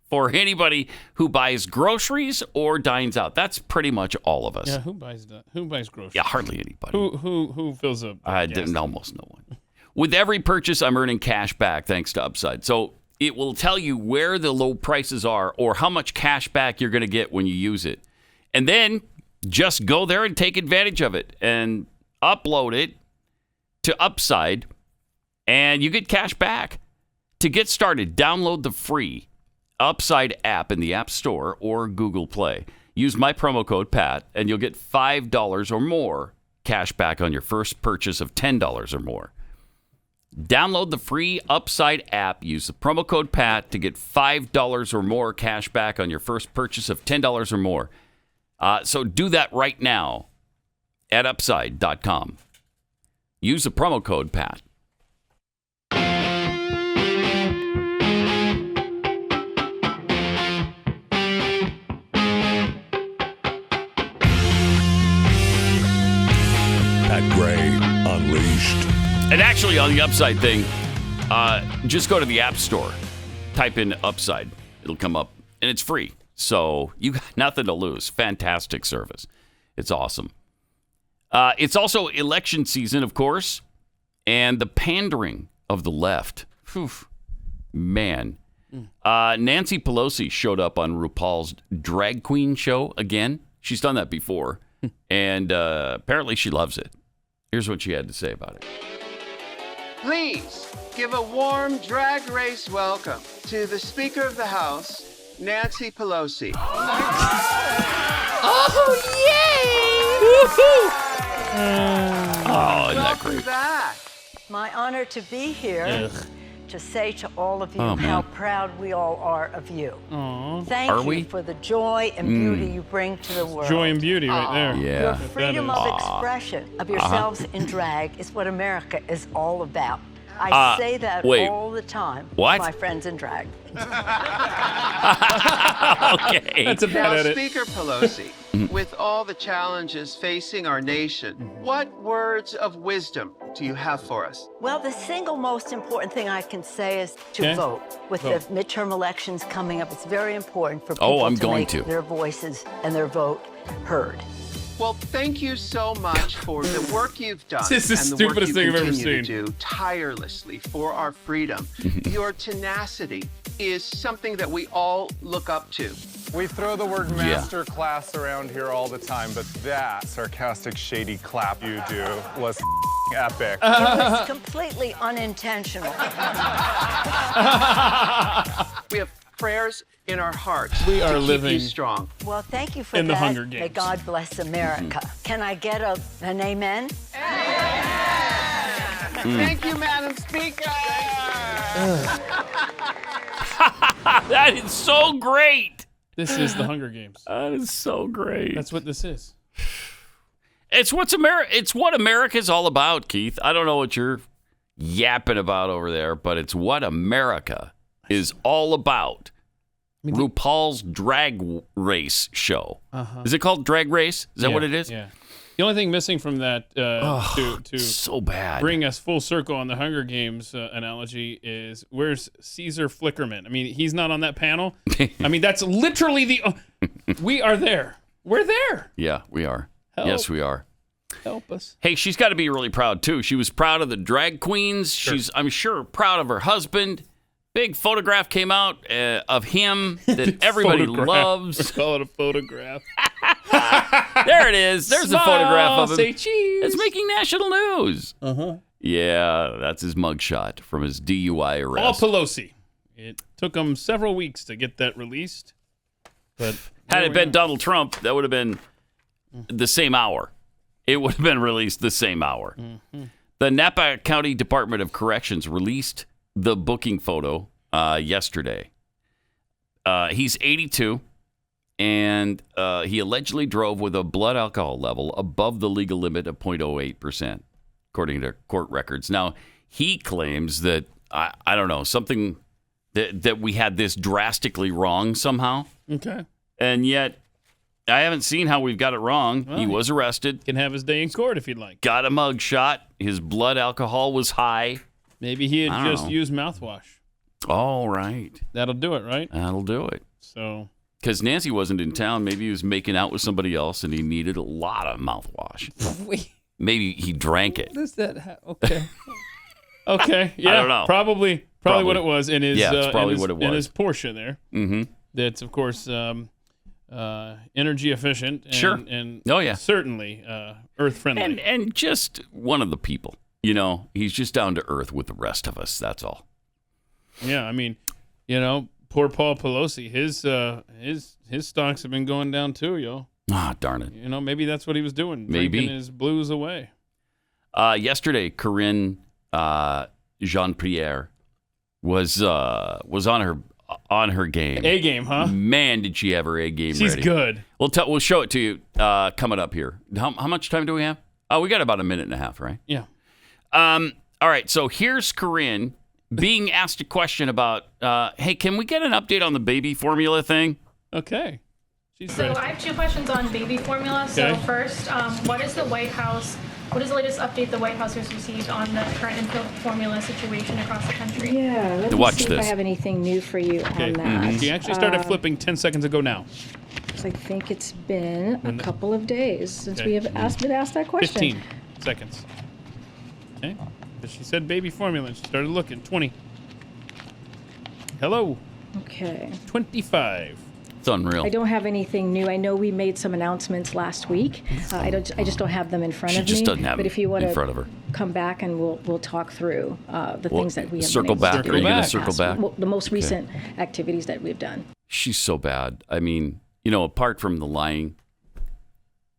for anybody who buys groceries or dines out. That's pretty much all of us. Yeah, who buys that? Who buys groceries? Yeah, hardly anybody. Who fills up? Almost no one. With every purchase, I'm earning cash back thanks to Upside. So it will tell you where the low prices are or how much cash back you're going to get when you use it. And then just go there and take advantage of it and upload it to Upside, and you get cash back. To get started, download the free Upside app in the App Store or Google Play. Use my promo code PAT, and you'll get $5 or more cash back on your first purchase of $10 or more. Download the free Upside app. Use the promo code PAT to get $5 or more cash back on your first purchase of $10 or more. So do that right now at Upside.com. Use the promo code PAT. Pat Gray Unleashed. And actually, on the Upside thing, just go to the App Store, type in Upside. It'll come up, and it's free. So you got nothing to lose. Fantastic service. It's awesome. It's also election season, of course, and the pandering of the left. Whew, man. Nancy Pelosi showed up on RuPaul's drag queen show again. She's done that before, and apparently she loves it. Here's what she had to say about it. Please give a warm drag race welcome to the Speaker of the House, Nancy Pelosi. Oh, yay! Oh, isn't that great? Back. My honor to be here to say to all of you Oh, how man. proud we all are of you. Thank Are you we? for the joy and beauty you bring to the world. Joy and beauty right there. Yeah. Your That freedom is. of expression of yourselves in drag is what America is all about. I say that wait. all the time What? to my friends in drag. Okay. That's a Now, bad edit. Speaker Pelosi, with all the challenges facing our nation, what words of wisdom do you have for us? Well, the single most important thing I can say is to Okay. vote. With Vote. the midterm elections coming up, it's very important for people I'm to going make to. their voices and their vote heard. Well, thank you so much for the work you've done This is and the the work you stupidest thing I've ever continue seen. to do tirelessly for our freedom. Your tenacity is something that we all look up to. We throw the word Yeah. master class around here all the time, but that sarcastic, shady clap you do was epic. It was completely unintentional. We have prayers in our hearts We to are keep living you strong. Well, thank you for in the that. Hunger May Games. God bless America. Can I get an amen? Thank you, Madam Speaker. That is so great. This is the Hunger Games. That is so great. That's what this is. It's what America's all about, Keith. I don't know what you're yapping about over there, but it's what America is all about. RuPaul's drag race show. Is it called Drag Race? Is that what it is? Yeah. The only thing missing from that to so bad. bring us full circle on the Hunger Games analogy is where's Caesar Flickerman? I mean, he's not on that panel. I mean, that's literally we are there. We're there. Yeah, we are. Help. Yes, we are. Help us. Hey, she's got to be really proud, too. She was proud of the drag queens. Sure. She's, I'm sure, proud of her husband. Big photograph came out of him that everybody loves. Let's call it a photograph. There it is. There's a photograph of him. Say cheese. It's making national news. Uh-huh. Yeah, that's his mugshot from his DUI All arrest. Pelosi. It took him several weeks to get that released. But Had it been Donald Trump, that would have been the same hour. It would have been released the same hour. Mm-hmm. The Napa County Department of Corrections released the booking photo yesterday. He's 82, and he allegedly drove with a blood alcohol level above the legal limit of 0.08%, according to court records. Now, he claims that, I don't know, something that we had this drastically wrong somehow. Okay. And yet, I haven't seen how we've got it wrong. Well, he was arrested. Can have his day in court if he'd like. Got a mug shot. His blood alcohol was high. Maybe he I had don't just know. used mouthwash. All right. That'll do it, right? That'll do it. So, Because Nancy wasn't in town. Maybe he was making out with somebody else and he needed a lot of mouthwash. wait, Maybe he drank it. what is that? Okay. Okay. Yeah. I don't know. Probably what it was in his. Yeah, it's probably in his, what it in was. his Porsche there. Mm-hmm. That's of course energy efficient. And, Sure. And Oh, yeah. certainly earth friendly. And just one of the people. He's just down to earth with the rest of us. That's all. Yeah, I mean, poor Paul Pelosi, his stocks have been going down too, yo. Ah, darn it. Maybe that's what he was doing, drinking his blues away. Yesterday, Corinne Jean-Pierre was on her game. A game, huh? Man, did she have her A game ready. She's good. We'll show it to you coming up here. How much time do we have? Oh, we got about a minute and a half, right? Yeah. All right, so here's Corinne being asked a question about, hey, can we get an update on the baby formula thing? Okay. So I have 2 questions on baby formula. Okay. So first, what is the latest update the White House has received on the current infant formula situation across the country? Yeah, let me see if I have anything new for you on that. She actually started flipping 10 seconds ago now. So I think it's been a couple of days since we have been asked that question. 15 seconds. Okay. But she said baby formula, and she started looking. 20. Hello. Okay. 25. It's unreal. I don't have anything new. I know we made some announcements last week. I just don't have them in front of me. She just doesn't have but if you want in front of her. Come back and we'll talk through the things that we have circle made. back. Are you going to circle back? The most recent activities that we've done. She's so bad. I mean, apart from the lying,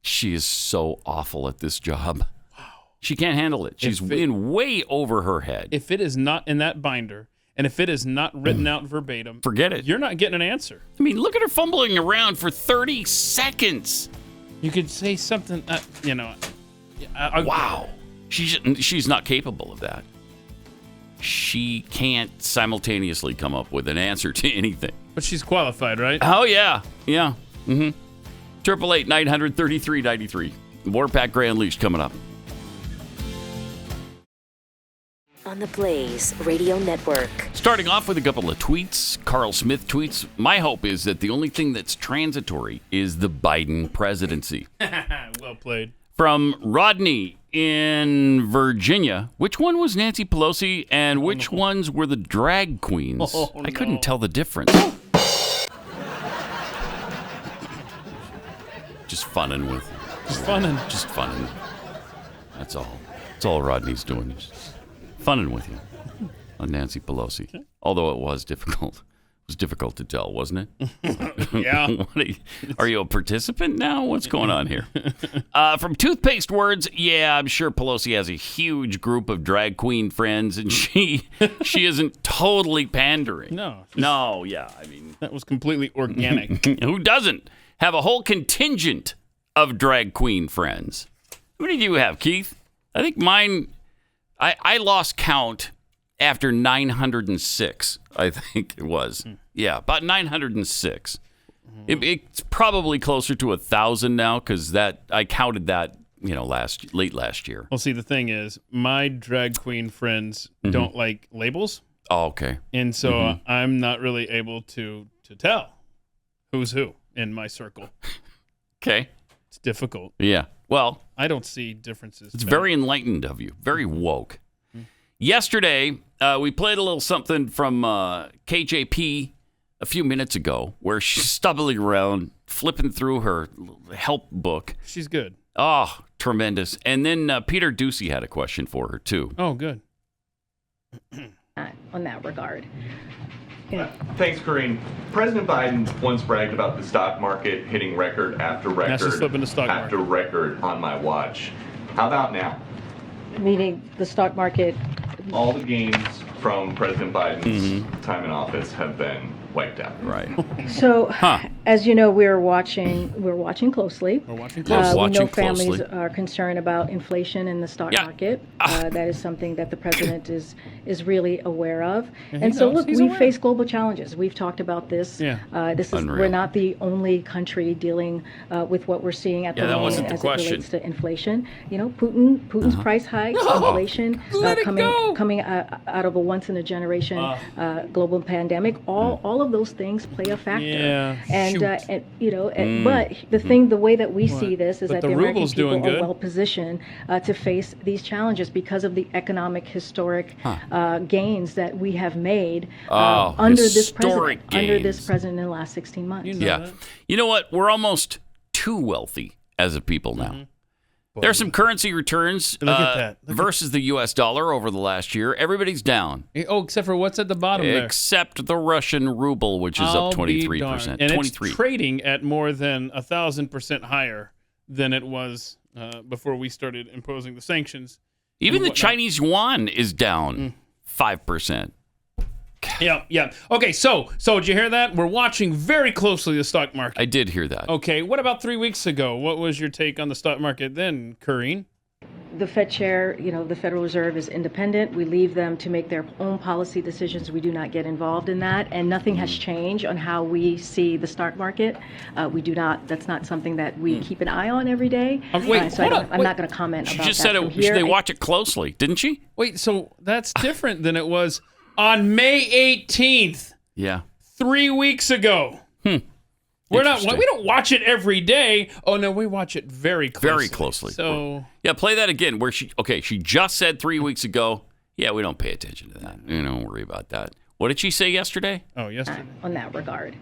she is so awful at this job. Wow. She can't handle it. She's in way over her head. If it is not in that binder, and if it is not written out verbatim, forget it. You're not getting an answer. I mean, look at her fumbling around for 30 seconds. You could say something, wow. She's not capable of that. She can't simultaneously come up with an answer to anything. But she's qualified, right? Oh, yeah. Yeah. 888-900-3393. More Pat Gray Unleashed coming up. On the Blaze Radio Network. Starting off with a couple of tweets, Carl Smith tweets, my hope is that the only thing that's transitory is the Biden presidency. Well played. From Rodney in Virginia, which one was Nancy Pelosi and which ones were the drag queens? I couldn't tell the difference. Just funning with. Just funning. Just funning. That's all. That's all Rodney's doing. Just funning with you on Nancy Pelosi. Although it was difficult. It was difficult to tell, wasn't it? Yeah. Are you a participant now? What's going on here? From Toothpaste Words, yeah, I'm sure Pelosi has a huge group of drag queen friends, and she isn't totally pandering. No, yeah. I mean, that was completely organic. Who doesn't have a whole contingent of drag queen friends? How many do you have, Keith? I think mine. I lost count after 906, I think it was. Yeah, about 906. It's probably closer to 1,000 now because I counted that, late last year. Well, see, the thing is, my drag queen friends don't like labels. Oh, okay. And so I'm not really able to tell who's who in my circle. Okay. It's difficult. Yeah. Well, I don't see differences. It's very enlightened of you. Very woke. Yesterday, we played a little something from KJP a few minutes ago where she's stumbling around, flipping through her help book. She's good. Oh, tremendous. And then Peter Ducey had a question for her, too. Oh, good. On that regard. Thanks, Corinne. President Biden once bragged about the stock market hitting record after record record on my watch. How about now? Meaning the stock market. All the gains from President Biden's time in office have been wiped out. Right. So, as you know, we're watching closely. We're watching closely. We know families are concerned about inflation in the stock market. That is something that the president is really aware of. And so, look, we face global challenges. We've talked about this. Yeah. We're not the only country dealing with what we're seeing at the moment as it relates to inflation. Putin's price hikes, inflation, coming out of a once in a generation global pandemic. All of those things play a factor. Yeah, but the way that we see this is that the American people are good. well positioned to face these challenges because of the economic historic gains that we have made under this president in the last 16 months. You know what? We're almost too wealthy as a people now. There's some currency returns Look at that. versus the U.S. dollar over the last year. Everybody's down. Oh, except for what's at the bottom there? Except the Russian ruble, which is up 23%. And 23. it's trading at more than 1,000% higher than it was before we started imposing the sanctions. Even the Chinese yuan is down 5%. Yeah. Okay, so did you hear that? We're watching very closely the stock market. I did hear that. Okay, what about 3 weeks ago? What was your take on the stock market then, Corrine? The Fed chair, the Federal Reserve is independent. We leave them to make their own policy decisions. We do not get involved in that, and nothing has changed on how we see the stock market. We do not. That's not something that we keep an eye on every day. Wait, so I'm not going to comment she about just that said from here. they watch it closely, didn't she? Wait, so that's different than it was on May 18th. Yeah. 3 weeks ago. We don't watch it every day. Oh no, we watch it very closely. Very closely. So yeah, play that again. Where she just said 3 weeks ago. Yeah, we don't pay attention to that. You don't worry about that. What did she say yesterday? Oh, yesterday. On that regard.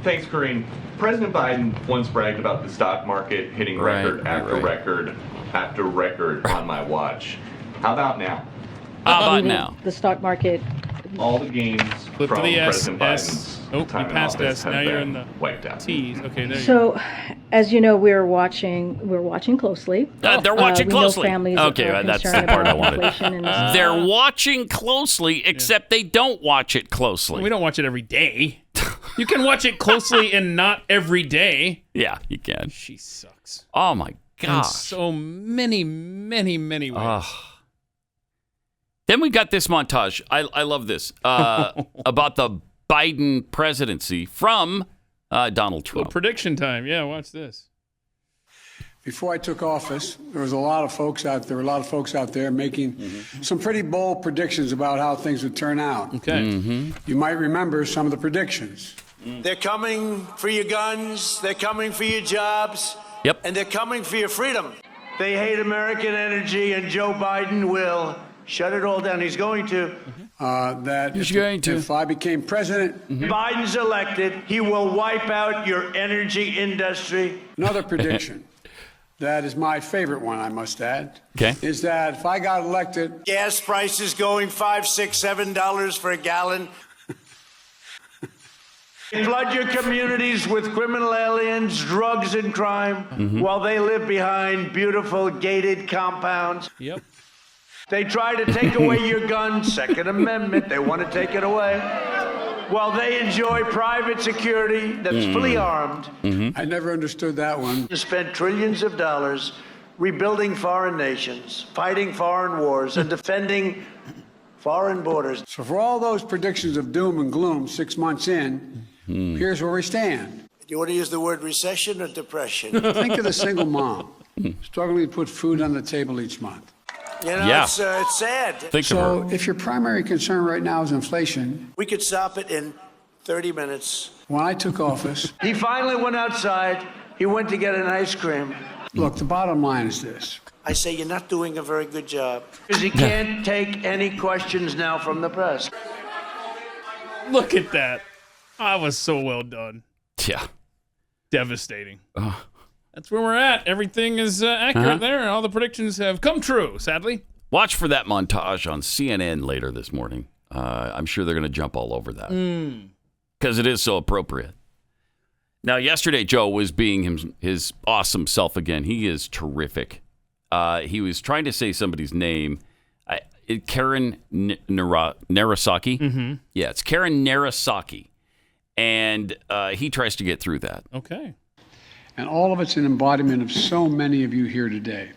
Thanks, Corrine. President Biden once bragged about the stock market hitting record after record after record on my watch. How about now? The stock market. All the gains Flip from to the S. President Biden's You time in passed office S. have Now you're in been the wiped out. T's. Okay, there you So, as you know, we're watching closely. They're watching we know closely. families Okay, are that's the concerned part I about wanted. inflation and this. They're watching closely, except they don't watch it closely. We don't watch it every day. You can watch it closely and not every day. Yeah, you can. She sucks. Oh my In gosh. so many ways. Then we got this montage. I love this about the Biden presidency from Donald Trump. Prediction time. Yeah, watch this. Before I took office, there was a lot of folks out there making some pretty bold predictions about how things would turn out. Okay. You might remember some of the predictions. They're coming for your guns. They're coming for your jobs. Yep. And they're coming for your freedom. They hate American energy, and Joe Biden will shut it all down. He's going to. If I became president, Biden's elected, he will wipe out your energy industry. Another prediction. That is my favorite one, I must add. Okay. Is that if I got elected, Gas prices going $5, $6, $7 for a gallon. Flood your communities with criminal aliens, drugs, and crime while they live behind beautiful gated compounds. Yep. They try to take away your guns, Second Amendment, they want to take it away. While they enjoy private security that's fully armed. I never understood that one. To spend trillions of dollars rebuilding foreign nations, fighting foreign wars, and defending foreign borders. So for all those predictions of doom and gloom 6 months in, here's where we stand. Do you want to use the word recession or depression? Think of the single mom struggling to put food on the table each month. You know, it's sad. So if your primary concern right now is inflation, we could stop it in 30 minutes. When I took office, He finally went outside. He went to get an ice cream. look, the bottom line is this. I say you're not doing a very good job. Because he can't take any questions now from the press. Look at that. That was so well done. Yeah. Devastating. That's where we're at. Everything is accurate there. All the predictions have come true, sadly. Watch for that montage on CNN later this morning. I'm sure they're going to jump all over that because it is so appropriate. Now, yesterday, Joe was being his awesome self again. He is terrific. He was trying to say somebody's name. Karen Narasaki. Yeah, it's Karen Narasaki. And he tries to get through that. Okay. And all of it's an embodiment of so many of you here today.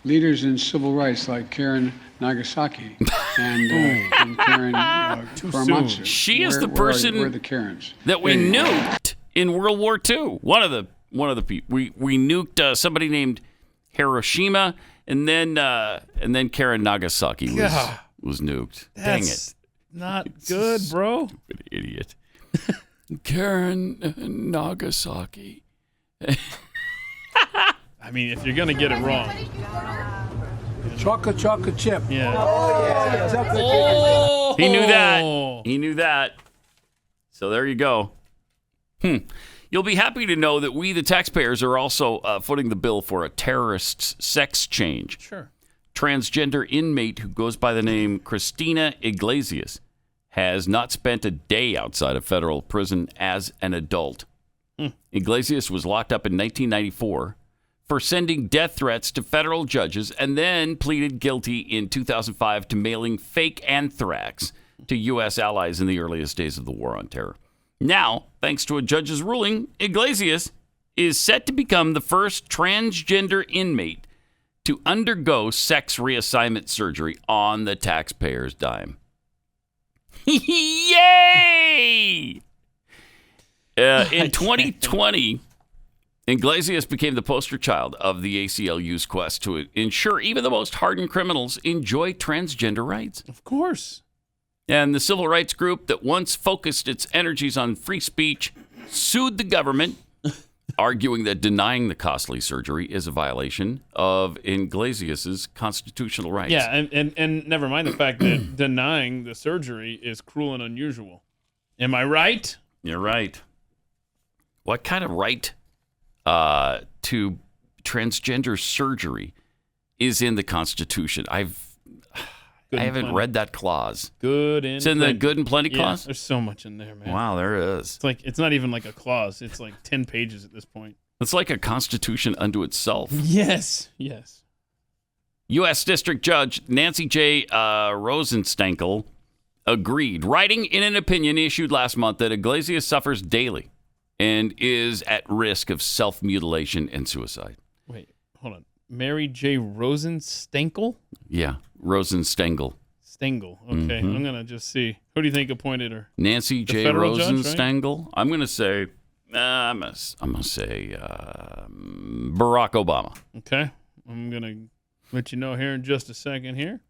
Leaders in civil rights like Karen Nagasaki and Karen Karamatsu. She is the person where are the Karens? that we nuked in World War II. One of the people we nuked somebody named Hiroshima, and then Karen Nagasaki was nuked. Dang it! Not good, bro. Stupid idiot. Karen Nagasaki. I mean, if you're going to get it wrong. Chocolate chip. Yeah. Oh, he knew that. He knew that. So there you go. You'll You'll be happy to know that we, the taxpayers, are also footing the bill for a terrorist's sex change. Sure. Transgender inmate who goes by the name Christina Iglesias has not spent a day outside of federal prison as an adult. Iglesias was locked up in 1994 for sending death threats to federal judges and then pleaded guilty in 2005 to mailing fake anthrax to U.S. allies in the earliest days of the War on Terror. Now, thanks to a judge's ruling, Iglesias is set to become the first transgender inmate to undergo sex reassignment surgery on the taxpayer's dime. Yay! In 2020, Iglesias became the poster child of the ACLU's quest to ensure even the most hardened criminals enjoy transgender rights. Of course. And the civil rights group that once focused its energies on free speech sued the government, arguing that denying the costly surgery is a violation of Iglesias' constitutional rights. Yeah, and never mind the fact that denying the surgery is cruel and unusual. Am I right? You're right. What kind of right to transgender surgery is in the Constitution? I haven't read that clause. It's in the good and plenty clause? There's so much in there, man. Wow, there is. It's not even like a clause. It's like 10 pages at this point. It's like a constitution unto itself. Yes. U.S. District Judge Nancy J. Rosenstengel agreed, writing in an opinion issued last month, that Iglesias suffers daily and is at risk of self-mutilation and suicide. Wait, hold on. Mary J. Rosenstengel? Yeah, Rosenstengel. Stengel. Okay, I'm going to just see. Who do you think appointed her? Nancy J. Rosenstengel? Right? I'm going to say, I'm going to say Barack Obama. Okay, I'm going to let you know here in just a second here.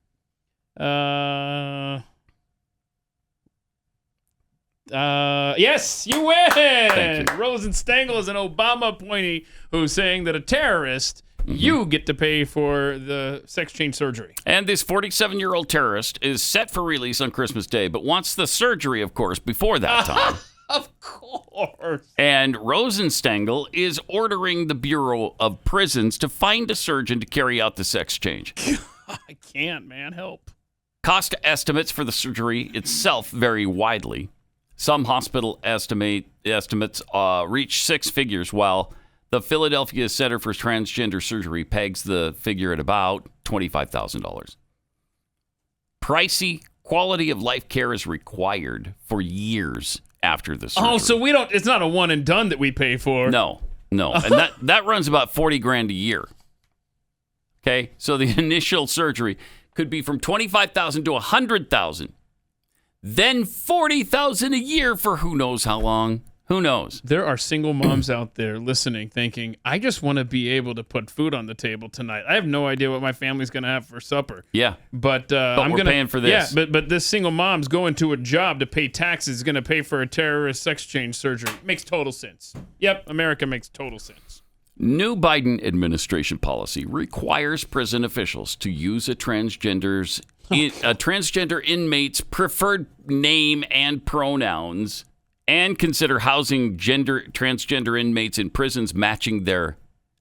Yes, you win. Rosenstengel is an Obama appointee who's saying that a terrorist, you get to pay for the sex change surgery. And this 47-year-old terrorist is set for release on Christmas Day, but wants the surgery, of course, before that time. Of course. And Rosenstengel is ordering the Bureau of Prisons to find a surgeon to carry out the sex change. I can't, man. Help. Cost estimates for the surgery itself vary widely. Some hospital estimates reach six figures, while the Philadelphia Center for Transgender Surgery pegs the figure at about $25,000. Pricey quality of life care is required for years after the surgery. Oh, so it's not a one and done that we pay for. No. And that runs about $40,000 a year. Okay? So the initial surgery could be from $25,000 to $100,000. Then $40,000 a year for who knows how long. Who knows? There are single moms out there listening, thinking, I just want to be able to put food on the table tonight. I have no idea what my family's going to have for supper. Yeah. But I'm we're paying for this. Yeah, but this single mom's going to a job to pay taxes, going to pay for a terrorist sex change surgery. Makes total sense. Yep, America makes total sense. New Biden administration policy requires prison officials to use a transgender inmate's preferred name and pronouns, and consider housing transgender inmates in prisons matching their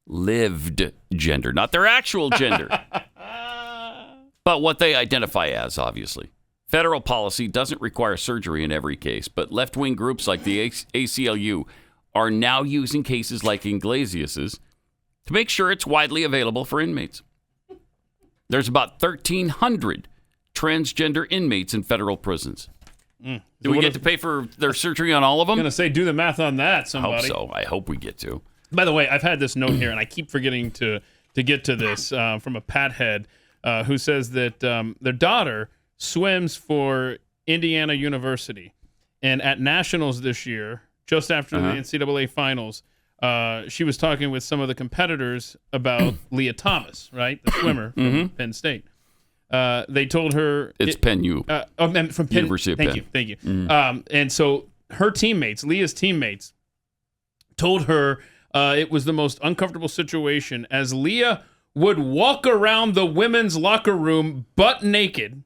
lived gender, not their actual gender, but what they identify as, obviously. Federal policy doesn't require surgery in every case, but left-wing groups like the ACLU are now using cases like Iglesias's to make sure it's widely available for inmates. There's about 1,300 transgender inmates in federal prisons. Do we get to pay for their surgery on all of them? I'm going to say, do the math on that, somebody. I hope so. I hope we get to. By the way, I've had this note here, and I keep forgetting to get to this from a Pathead who says that their daughter swims for Indiana University. And at Nationals this year, just after the NCAA finals, she was talking with some of the competitors about Lia Thomas, right? The swimmer from Penn State. They told her it's Penn U. From Penn, University of Penn. Thank you. And so her teammates, Leah's teammates, told her it was the most uncomfortable situation as Lia would walk around the women's locker room butt naked,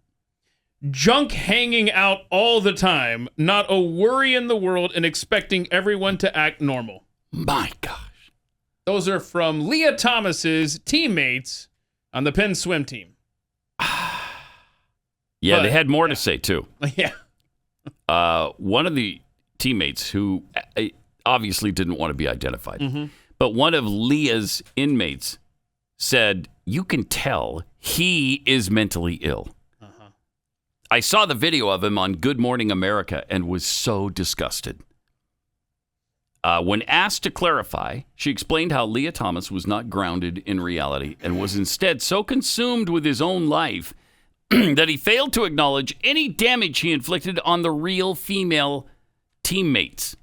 junk hanging out all the time, not a worry in the world, and expecting everyone to act normal. My gosh. Those are from Lia Thomas's teammates on the Penn swim team. Yeah, they had more to say, too. Yeah. One of the teammates who obviously didn't want to be identified, but one of Lia's inmates said, you can tell he is mentally ill. I saw the video of him on Good Morning America and was so disgusted. When asked to clarify, she explained how Lia Thomas was not grounded in reality and was instead so consumed with his own life that he failed to acknowledge any damage he inflicted on the real female teammates.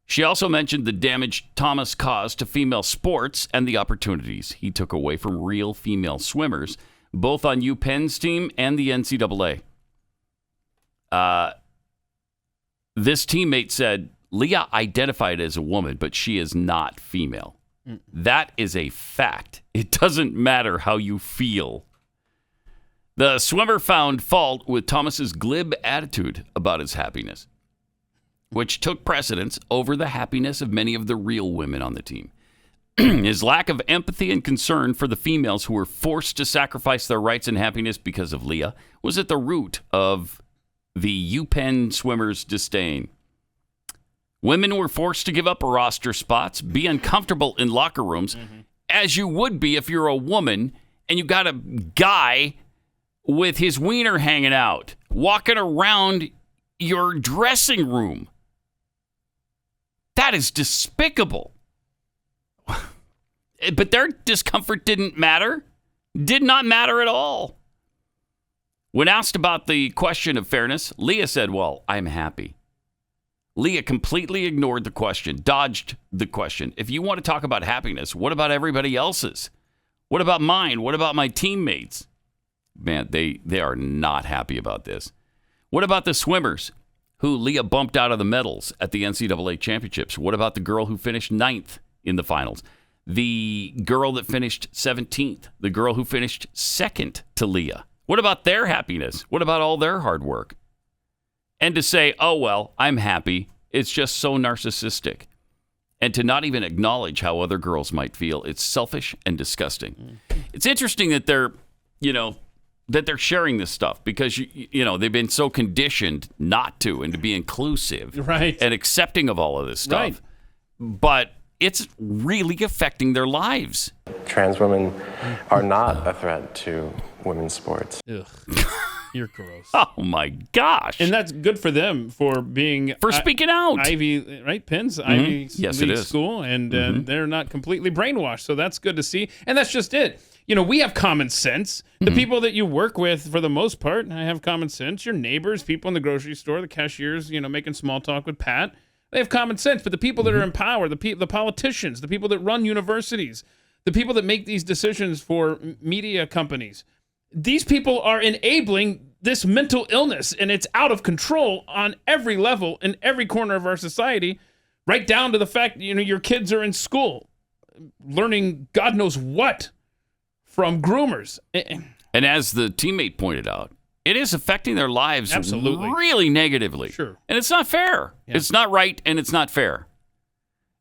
She also mentioned the damage Thomas caused to female sports and the opportunities he took away from real female swimmers, both on UPenn's team and the NCAA. This teammate said, Lia identified as a woman, but she is not female. That is a fact. It doesn't matter how you feel. The swimmer found fault with Thomas's glib attitude about his happiness, which took precedence over the happiness of many of the real women on the team. His lack of empathy and concern for the females who were forced to sacrifice their rights and happiness because of Lia was at the root of the UPenn swimmers' disdain. Women were forced to give up roster spots, be uncomfortable in locker rooms, as you would be if you're a woman and you got a guy with his wiener hanging out, walking around your dressing room. That is despicable. But their discomfort didn't matter. Did not matter at all. When asked about the question of fairness, Lia said, well, I'm happy. Lia completely ignored the question, dodged the question. If you want to talk about happiness, what about everybody else's? What about mine? What about my teammates? Man, they are not happy about this. What about the swimmers who Lia bumped out of the medals at the NCAA championships? What about the girl who finished 9th in the finals? The girl that finished 17th? The girl who finished 2nd to Lia? What about their happiness? What about all their hard work? And to say, oh, well, I'm happy, it's just so narcissistic. And to not even acknowledge how other girls might feel, it's selfish and disgusting. It's interesting that they're sharing this stuff because, they've been so conditioned not to and to be inclusive and accepting of all of this stuff. Right. But it's really affecting their lives. Trans women are not a threat to women's sports. Ugh. You're gross. Oh, my gosh. And that's good for them for being... For speaking out. Ivy, right? Penn's Ivy League school, and they're not completely brainwashed, so that's good to see. And that's just it. We have common sense. The people that you work with, for the most part, have common sense. Your neighbors, people in the grocery store, the cashiers, making small talk with Pat, they have common sense. But the people that are in power, the politicians, the people that run universities, the people that make these decisions for media companies, these people are enabling this mental illness, and it's out of control on every level in every corner of our society, right down to the fact, your kids are in school learning God knows what from groomers. And as the teammate pointed out, it is affecting their lives really negatively. Sure. And it's not fair. Yeah. It's not right, and it's not fair.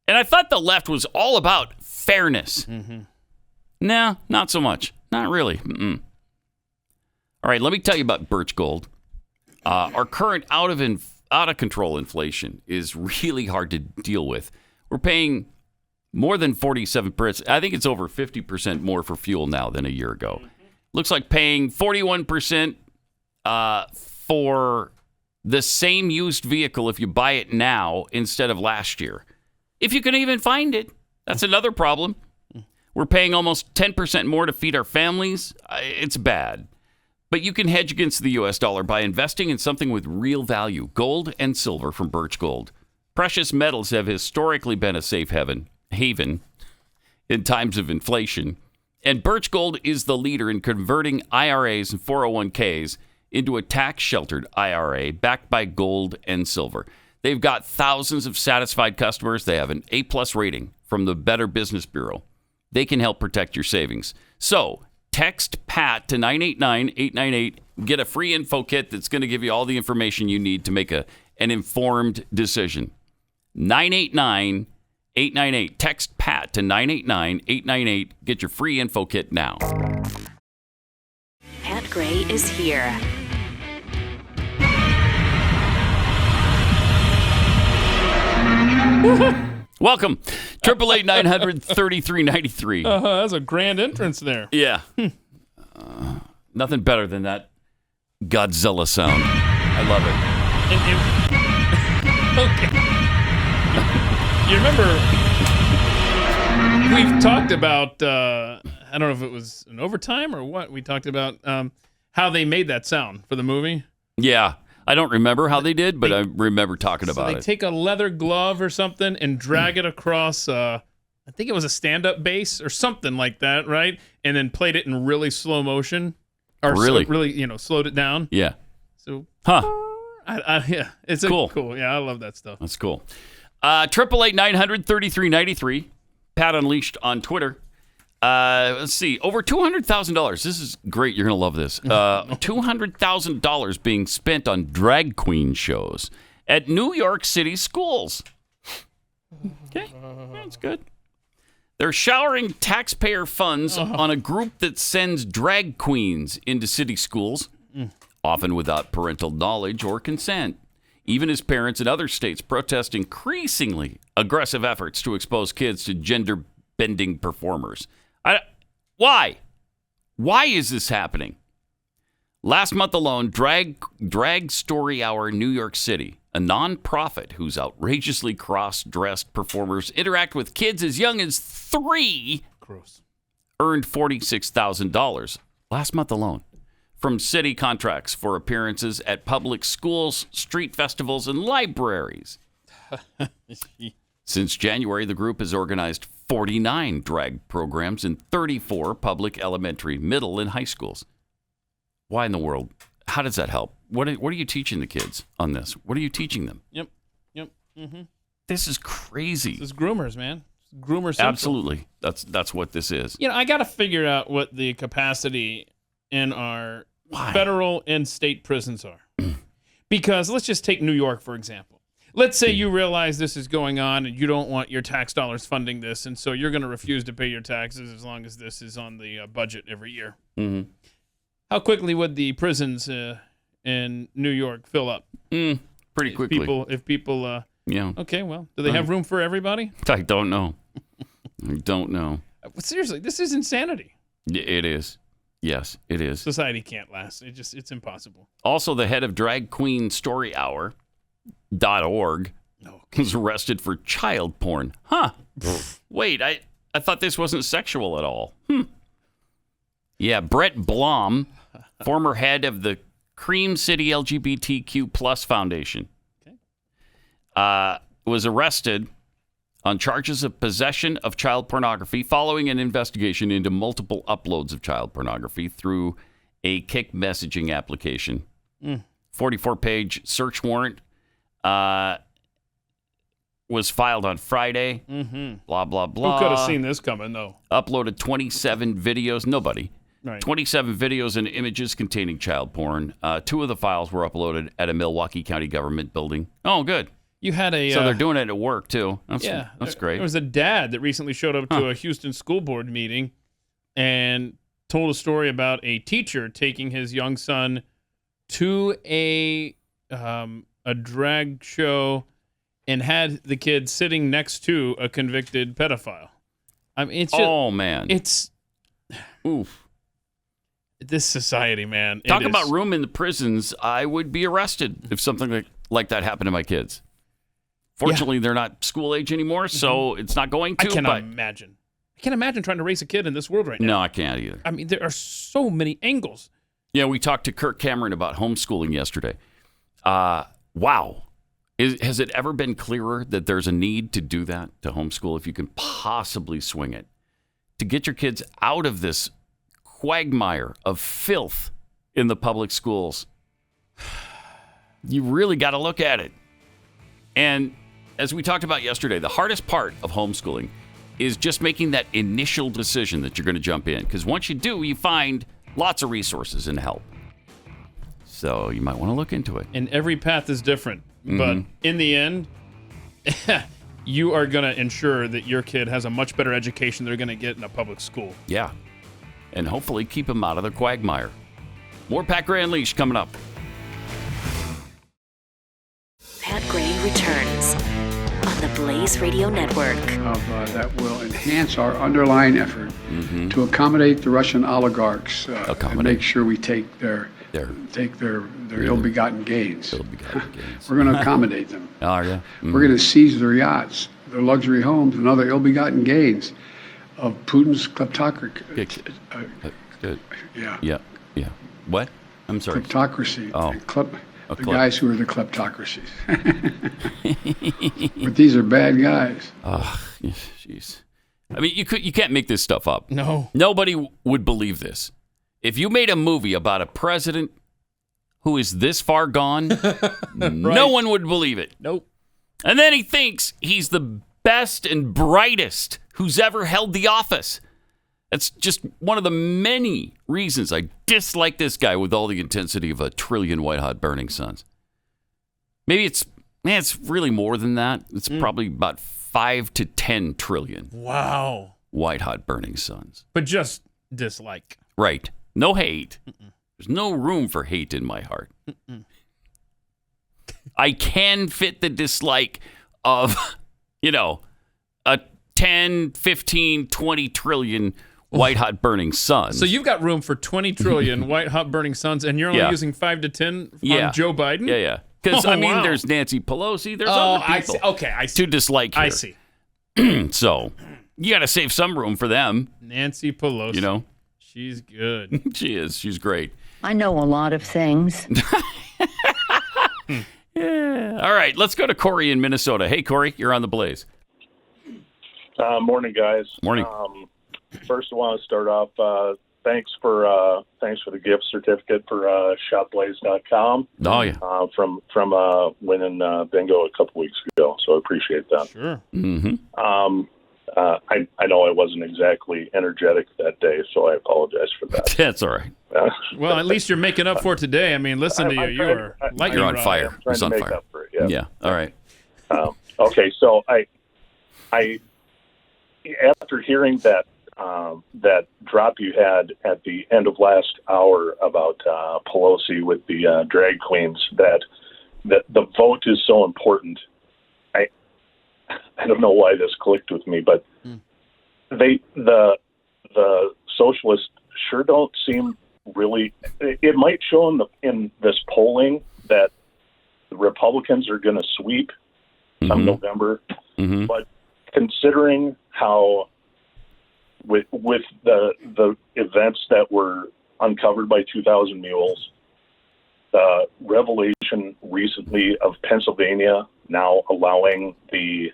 And I thought the left was all about fairness. No, not so much. Not really. All right, let me tell you about Birch Gold. Our current out of control inflation is really hard to deal with. We're paying more than 47%. I think it's over 50% more for fuel now than a year ago. Looks like paying 41% for the same used vehicle if you buy it now instead of last year. If you can even find it, that's another problem. We're paying almost 10% more to feed our families. It's bad. But you can hedge against the U.S. dollar by investing in something with real value, gold and silver from Birch Gold. Precious metals have historically been a safe haven in times of inflation. And Birch Gold is the leader in converting IRAs and 401ks into a tax-sheltered IRA backed by gold and silver. They've got thousands of satisfied customers. They have an A-plus rating from the Better Business Bureau. They can help protect your savings. So, text PAT to 989-898. Get a free info kit that's going to give you all the information you need to make an informed decision. 989-898. 898. Text PAT to 989-898. Get your free info kit now. Pat Gray is here. Welcome. 888-900-3393. That's a grand entrance there. Yeah. Nothing better than that Godzilla sound. I love it. Okay. You remember, we've talked about, I don't know if it was an overtime or what, we talked about how they made that sound for the movie. Yeah. I don't remember how they did, but I remember talking about it. They take a leather glove or something and drag it across, I think it was a stand-up bass or something like that, right? And then played it in really slow motion. Or really? Slowed it down. Yeah. So, yeah, it's cool. Cool. Yeah, I love that stuff. That's cool. 888-900-3393. Pat Unleashed on Twitter. Let's see. Over $200,000. This is great. You're going to love this. $200,000 being spent on drag queen shows at New York City schools. Okay. That's good. They're showering taxpayer funds on a group that sends drag queens into city schools, often without parental knowledge or consent, even as parents in other states protest increasingly aggressive efforts to expose kids to gender-bending performers. Why? Why is this happening? Last month alone, Drag Story Hour New York City, a nonprofit whose outrageously cross-dressed performers interact with kids as young as 3, earned $46,000 last month alone from city contracts for appearances at public schools, street festivals, and libraries. Since January, the group has organized 49 drag programs in 34 public elementary, middle, and high schools. Why in the world? How does that help? What are you teaching the kids on this? What are you teaching them? Yep. Mm-hmm. This is crazy. This is groomers, man. Groomer Central. Absolutely. That's what this is. I got to figure out what the capacity in our federal and state prisons are. Because let's just take New York, for example. Let's say you realize this is going on and you don't want your tax dollars funding this, and so you're going to refuse to pay your taxes as long as this is on the budget every year. Mm-hmm. How quickly would the prisons in New York fill up? Pretty quickly. If people yeah. Okay, well, do they have room for everybody? I don't know. Seriously, this is insanity. It is. Yes, it is. Society can't last. It's impossible. Also, the head of Drag Queen Story Hour.org was arrested for child porn. Huh. Wait, I thought this wasn't sexual at all. Yeah, Brett Blom, former head of the Cream City LGBTQ Plus Foundation, was arrested on charges of possession of child pornography following an investigation into multiple uploads of child pornography through a Kik messaging application. 44-page search warrant was filed on Friday. Blah, blah, blah. Who could have seen this coming, though? Uploaded 27 videos. Nobody. Right. 27 videos and images containing child porn. 2 of the files were uploaded at a Milwaukee County government building. Oh, good. You had so they're doing it at work, too. That's great. There was a dad that recently showed up to a Houston school board meeting and told a story about a teacher taking his young son to a drag show and had the kid sitting next to a convicted pedophile. I mean, it's just, man. It's oof. This society, man. Talk about room in the prisons. I would be arrested if something like that happened to my kids. Fortunately, they're not school age anymore, so it's not going to. I cannot imagine. I can't imagine trying to raise a kid in this world right now. No, I can't either. I mean, there are so many angles. Yeah, we talked to Kirk Cameron about homeschooling yesterday. Wow. Has it ever been clearer that there's a need to do that, to homeschool, if you can possibly swing it? To get your kids out of this quagmire of filth in the public schools. You really got to look at it. And as we talked about yesterday, the hardest part of homeschooling is just making that initial decision that you're going to jump in. Because once you do, you find lots of resources and help. So you might want to look into it. And every path is different. But in the end, you are going to ensure that your kid has a much better education they're going to get in a public school. Yeah. And hopefully keep them out of the quagmire. More Pat Gray Unleashed coming up. Pat Gray returns on the Blaze Radio Network. That will enhance our underlying effort to accommodate the Russian oligarchs and make sure we take their ill-begotten gains. We're going to accommodate them. Oh, yeah. We're going to seize their yachts, their luxury homes, and other ill-begotten gains of Putin's kleptocracy. Good. Yeah. Yeah. What? I'm sorry. Kleptocracy. Oh. The guys who are the kleptocracies. But these are bad guys. Oh, jeez. I mean, you can't make this stuff up. No. Nobody would believe this. If you made a movie about a president who is this far gone, no one would believe it. Nope. And then he thinks he's the best and brightest who's ever held the office. That's just one of the many reasons I dislike this guy with all the intensity of a trillion white-hot burning suns. Maybe it's really more than that. It's probably about 5 to 10 trillion. Wow. White-hot burning suns. But just dislike. Right. No hate. There's no room for hate in my heart. I can fit the dislike of, a 10, 15, 20 trillion white-hot burning suns. So you've got room for 20 trillion white-hot burning suns, and you're only using 5 to 10 on Joe Biden? Yeah. Because, there's Nancy Pelosi. There's other people I see. to dislike here. I see. So you got to save some room for them. Nancy Pelosi. She's good. She is. She's great. I know a lot of things. Yeah. All right, let's go to Corey in Minnesota. Hey, Corey, you're on the Blaze. Morning, guys. Morning. First, I want to start off. Thanks for the gift certificate for shopblaze.com. Oh yeah. From winning bingo a couple weeks ago, so I appreciate that. Sure. Mm-hmm. I know I wasn't exactly energetic that day, so I apologize for that. That's all right. Well, at least you're making up for it today. I mean, listen to you. You're on fire. Trying to make fire. up for it. Yeah. All right. Okay, so I after hearing that drop you had at the end of last hour about Pelosi with the drag queens, that the vote is so important. I don't know why this clicked with me, but the socialists sure don't seem really. It might show in this polling that the Republicans are going to sweep come November, but considering how with the events that were uncovered by 2,000 Mules, the revelation recently of Pennsylvania now allowing the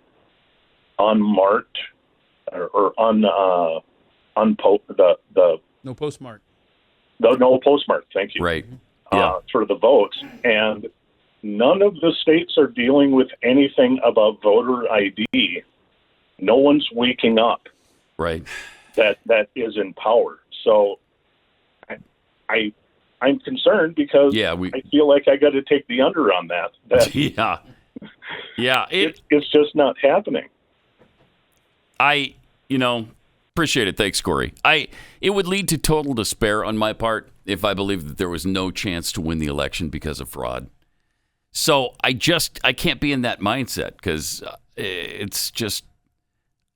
unmarked or no postmark. No postmark. Thank you. Right. Yeah. For the votes, and none of the states are dealing with anything about voter ID. No one's waking up. Right. That is in power. So I'm concerned because I feel like I got to take the under on that. Yeah. It's just not happening. I appreciate it. Thanks, Corey. It would lead to total despair on my part if I believed that there was no chance to win the election because of fraud. So I can't be in that mindset because it's just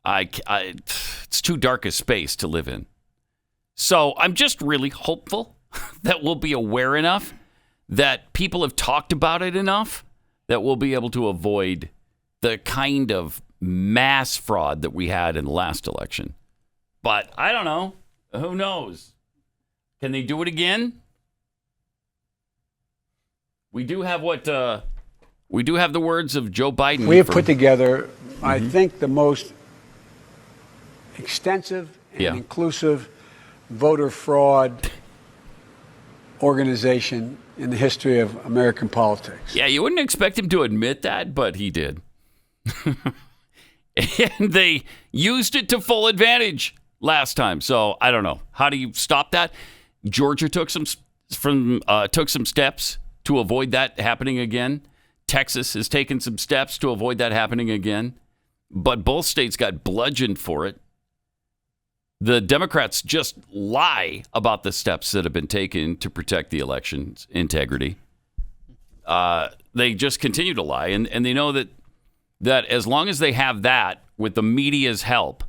it's too dark a space to live in. So I'm just really hopeful that we'll be aware enough, that people have talked about it enough, that we'll be able to avoid the kind of mass fraud that we had in the last election. But I don't know. Who knows? Can they do it again? We do have the words of Joe Biden. We have put together, I think, the most extensive and inclusive voter fraud organization in the history of American politics. Yeah, you wouldn't expect him to admit that, but he did. And they used it to full advantage last time. So I don't know. How do you stop that? Georgia took some steps to avoid that happening again. Texas has taken some steps to avoid that happening again. but both states got bludgeoned for it. The Democrats just lie about the steps that have been taken to protect the election's integrity. They just continue to lie, and they know that as long as they have that with the media's help,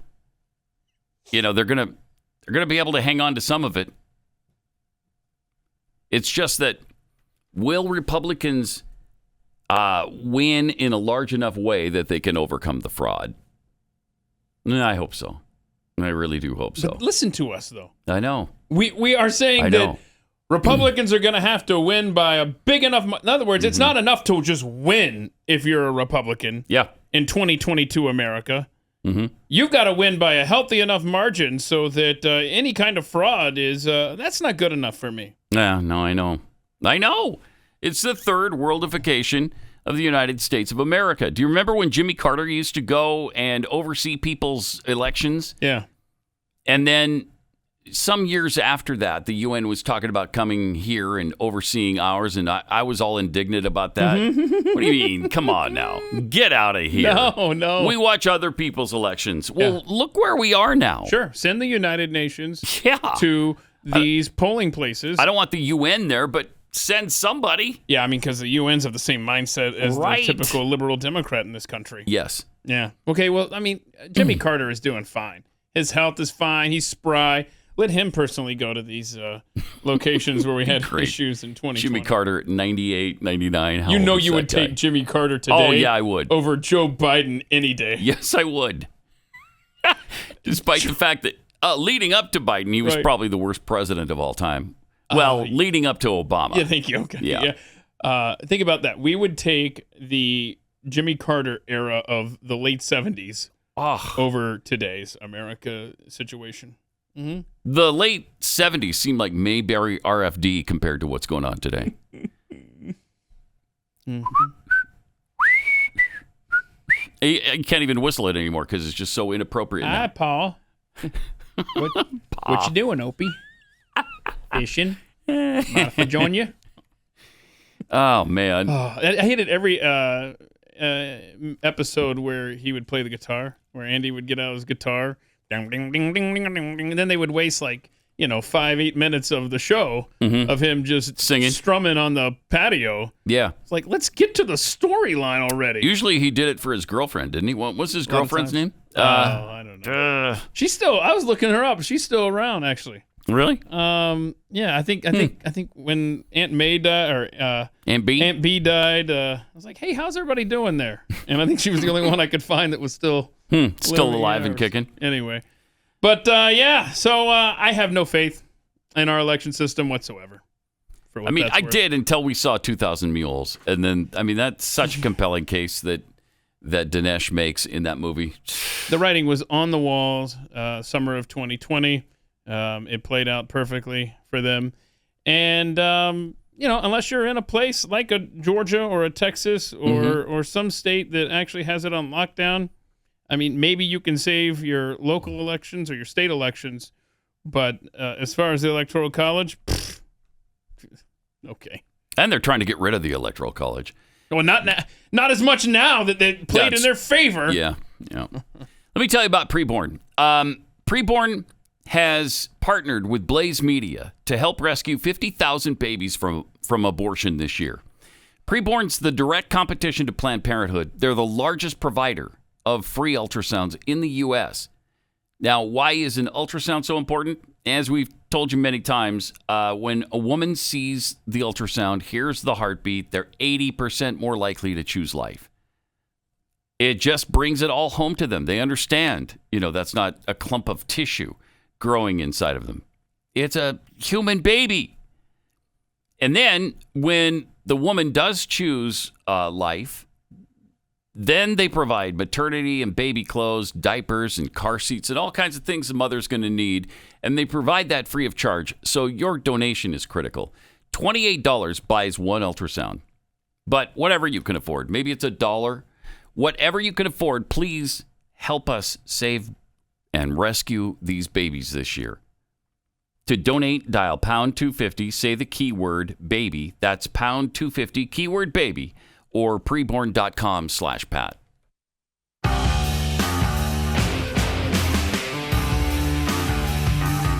they're gonna be able to hang on to some of it. It's just that will Republicans win in a large enough way that they can overcome the fraud? I hope so. I really do hope so. But listen to us, though. I know. We are saying that Republicans are going to have to win by a big enough... In other words, it's not enough to just win if you're a Republican in 2022 America. You've got to win by a healthy enough margin so that any kind of fraud is... that's not good enough for me. Yeah, no, I know. I know. It's the third worldification of the United States of America. Do you remember when Jimmy Carter used to go and oversee people's elections? Yeah. And then some years after that, the UN was talking about coming here and overseeing ours, and I was all indignant about that. What do you mean? Come on now. Get out of here. No. We watch other people's elections. Well, look where we are now. Sure. Send the United Nations to these polling places. I don't want the UN there, but send somebody. Yeah, I mean, because the UN's have the same mindset as the typical liberal Democrat in this country. Yes. Yeah. Okay, well, I mean, Jimmy Carter is doing fine. His health is fine. He's spry. Let him personally go to these locations where we had issues in 2020. Jimmy Carter at 98, 99. You know you would take Jimmy Carter today. Oh, yeah, I would. Over Joe Biden any day. Yes, I would. Despite the fact that leading up to Biden, he was probably the worst president of all time. Well, leading up to Obama. Yeah, thank you. Okay. Yeah. Think about that. We would take the Jimmy Carter era of the late 70s over today's America situation. Mm-hmm. The late 70s seemed like Mayberry RFD compared to what's going on today. I can't even whistle it anymore because it's just so inappropriate now. Hi, Paul. What you doing, Opie? Fishing? Mind if I join you? Oh, man. I hated every episode where he would play the guitar, where Andy would get out his guitar, ding, ding, ding, ding, ding, ding, and then they would waste 5-8 minutes of the show of him just singing, strumming on the patio. Yeah. It's like, let's get to the storyline already. Usually he did it for his girlfriend, didn't he? What was his girlfriend's name? I don't know. She's still, I was looking her up. She's still around, actually. Really? Yeah, I think when Aunt May died, or Aunt B died, I was like, hey, how's everybody doing there? And I think she was the only one I could find that was still alive and kicking. Anyway, but so I have no faith in our election system whatsoever. I did until we saw 2,000 Mules, and then that's such a compelling case that Dinesh makes in that movie. The writing was on the walls. Summer of 2020. It played out perfectly for them. And, unless you're in a place like a Georgia or a Texas or some state that actually has it on lockdown, maybe you can save your local elections or your state elections. But as far as the Electoral College, okay. And they're trying to get rid of the Electoral College. Well, not as much now that they played in their favor. Yeah. Let me tell you about Preborn. Preborn has partnered with Blaze Media to help rescue 50,000 babies from abortion this year. Preborn's the direct competition to Planned Parenthood. They're the largest provider of free ultrasounds in the U.S. Now, why is an ultrasound so important? As we've told you many times, when a woman sees the ultrasound, hears the heartbeat, they're 80% more likely to choose life. It just brings it all home to them. They understand, that's not a clump of tissue growing inside of them. It's a human baby. And then when the woman does choose life, then they provide maternity and baby clothes, diapers and car seats and all kinds of things the mother's going to need. And they provide that free of charge. So your donation is critical. $28 buys one ultrasound. But whatever you can afford, maybe it's $1. Whatever you can afford, please help us save and rescue these babies this year. To donate, dial pound 250, say the keyword baby. That's pound 250, keyword baby, or preborn.com/Pat.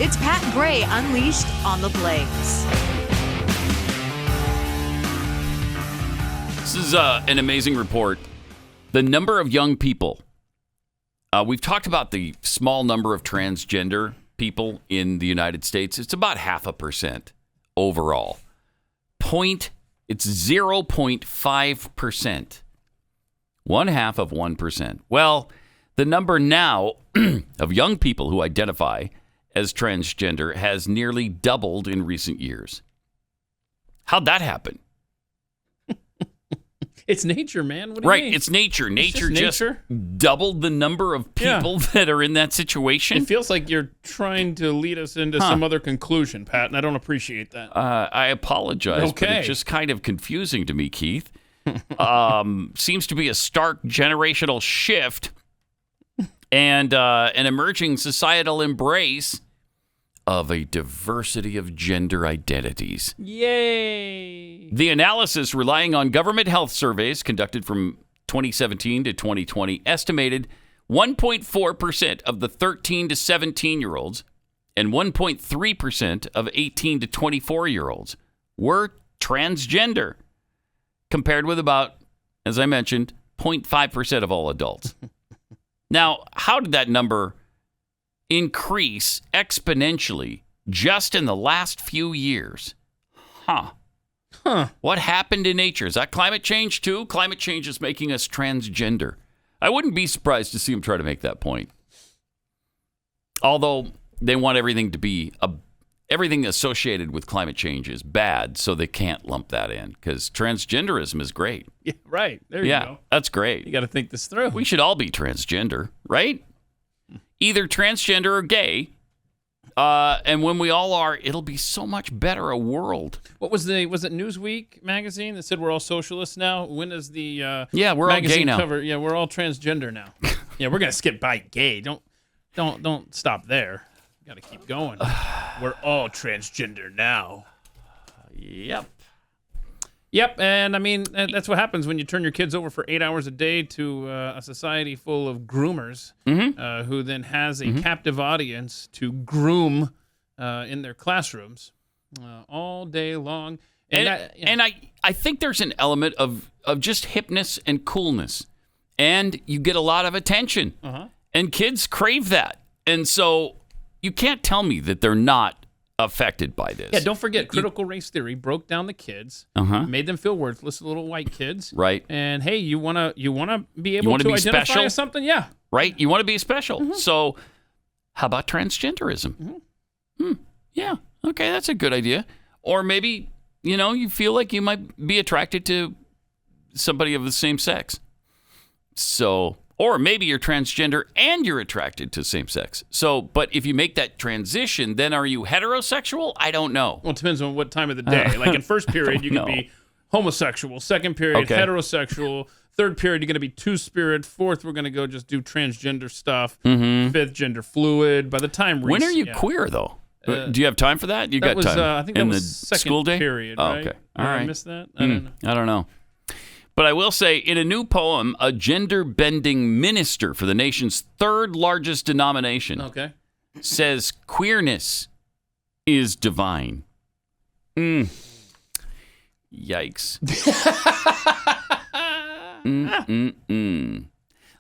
It's Pat Gray Unleashed on the Blaze. This is an amazing report. The number of young people. We've talked about the small number of transgender people in the United States. It's about 0.5% overall. It's 0.5%. 0.5%. Well, the number now of young people who identify as transgender has nearly doubled in recent years. How'd that happen? It's nature, man. What do you mean? It's nature. Nature just doubled the number of people that are in that situation. It feels like you're trying to lead us into some other conclusion, Pat, and I don't appreciate that. I apologize, but it's just kind of confusing to me, Keith. Seems to be a stark generational shift and an emerging societal embrace of a diversity of gender identities. Yay! The analysis, relying on government health surveys conducted from 2017 to 2020, estimated 1.4% of the 13 to 17-year-olds and 1.3% of 18 to 24-year-olds were transgender, compared with about, as I mentioned, 0.5% of all adults. Now, how did that number increase exponentially just in the last few years? What happened in nature? Is that climate change too? Climate change is making us transgender. I wouldn't be surprised to see him try to make that point. Although they want everything to be everything associated with climate change is bad, so they can't lump that in because transgenderism is great. Yeah, right. There you go. That's great. You got to think this through. We should all be transgender, right? Either transgender or gay. And when we all are, it'll be so much better a world. What was was it Newsweek magazine that said we're all socialists now? When is the we're all gay now. Cover? Yeah, we're all transgender now. Yeah, we're gonna skip by gay. Don't stop there. Got to keep going. We're all transgender now. Yep, and I mean, that's what happens when you turn your kids over for 8 hours a day to a society full of groomers who then has a captive audience to groom in their classrooms all day long. And I think there's an element of just hipness and coolness. And you get a lot of attention. And kids crave that. And so you can't tell me that they're not affected by this. Yeah, don't forget, critical race theory broke down the kids, made them feel worthless, little white kids. Right. And hey, you wanna be able to identify special? as something? Yeah. Right. You want to be special. So, how about transgenderism? Yeah. Okay, that's a good idea. Or maybe you feel like you might be attracted to somebody of the same sex. So. Or maybe you're transgender and you're attracted to same sex. So, but if you make that transition, then are you heterosexual? I don't know. Well, it depends on what time of the day. Like in first period, you can be homosexual. Second period, heterosexual. Third period, you're going to be two-spirit. Fourth, we're going to go just do transgender stuff. Fifth, gender fluid. By the time... When are you queer, though? Do you have time for that? You got time? I think that was second school day? Period, right? Okay. All right. I missed that? I don't know. I don't know. But I will say, in a new poem, a gender-bending minister for the nation's third largest denomination says queerness is divine. Yikes.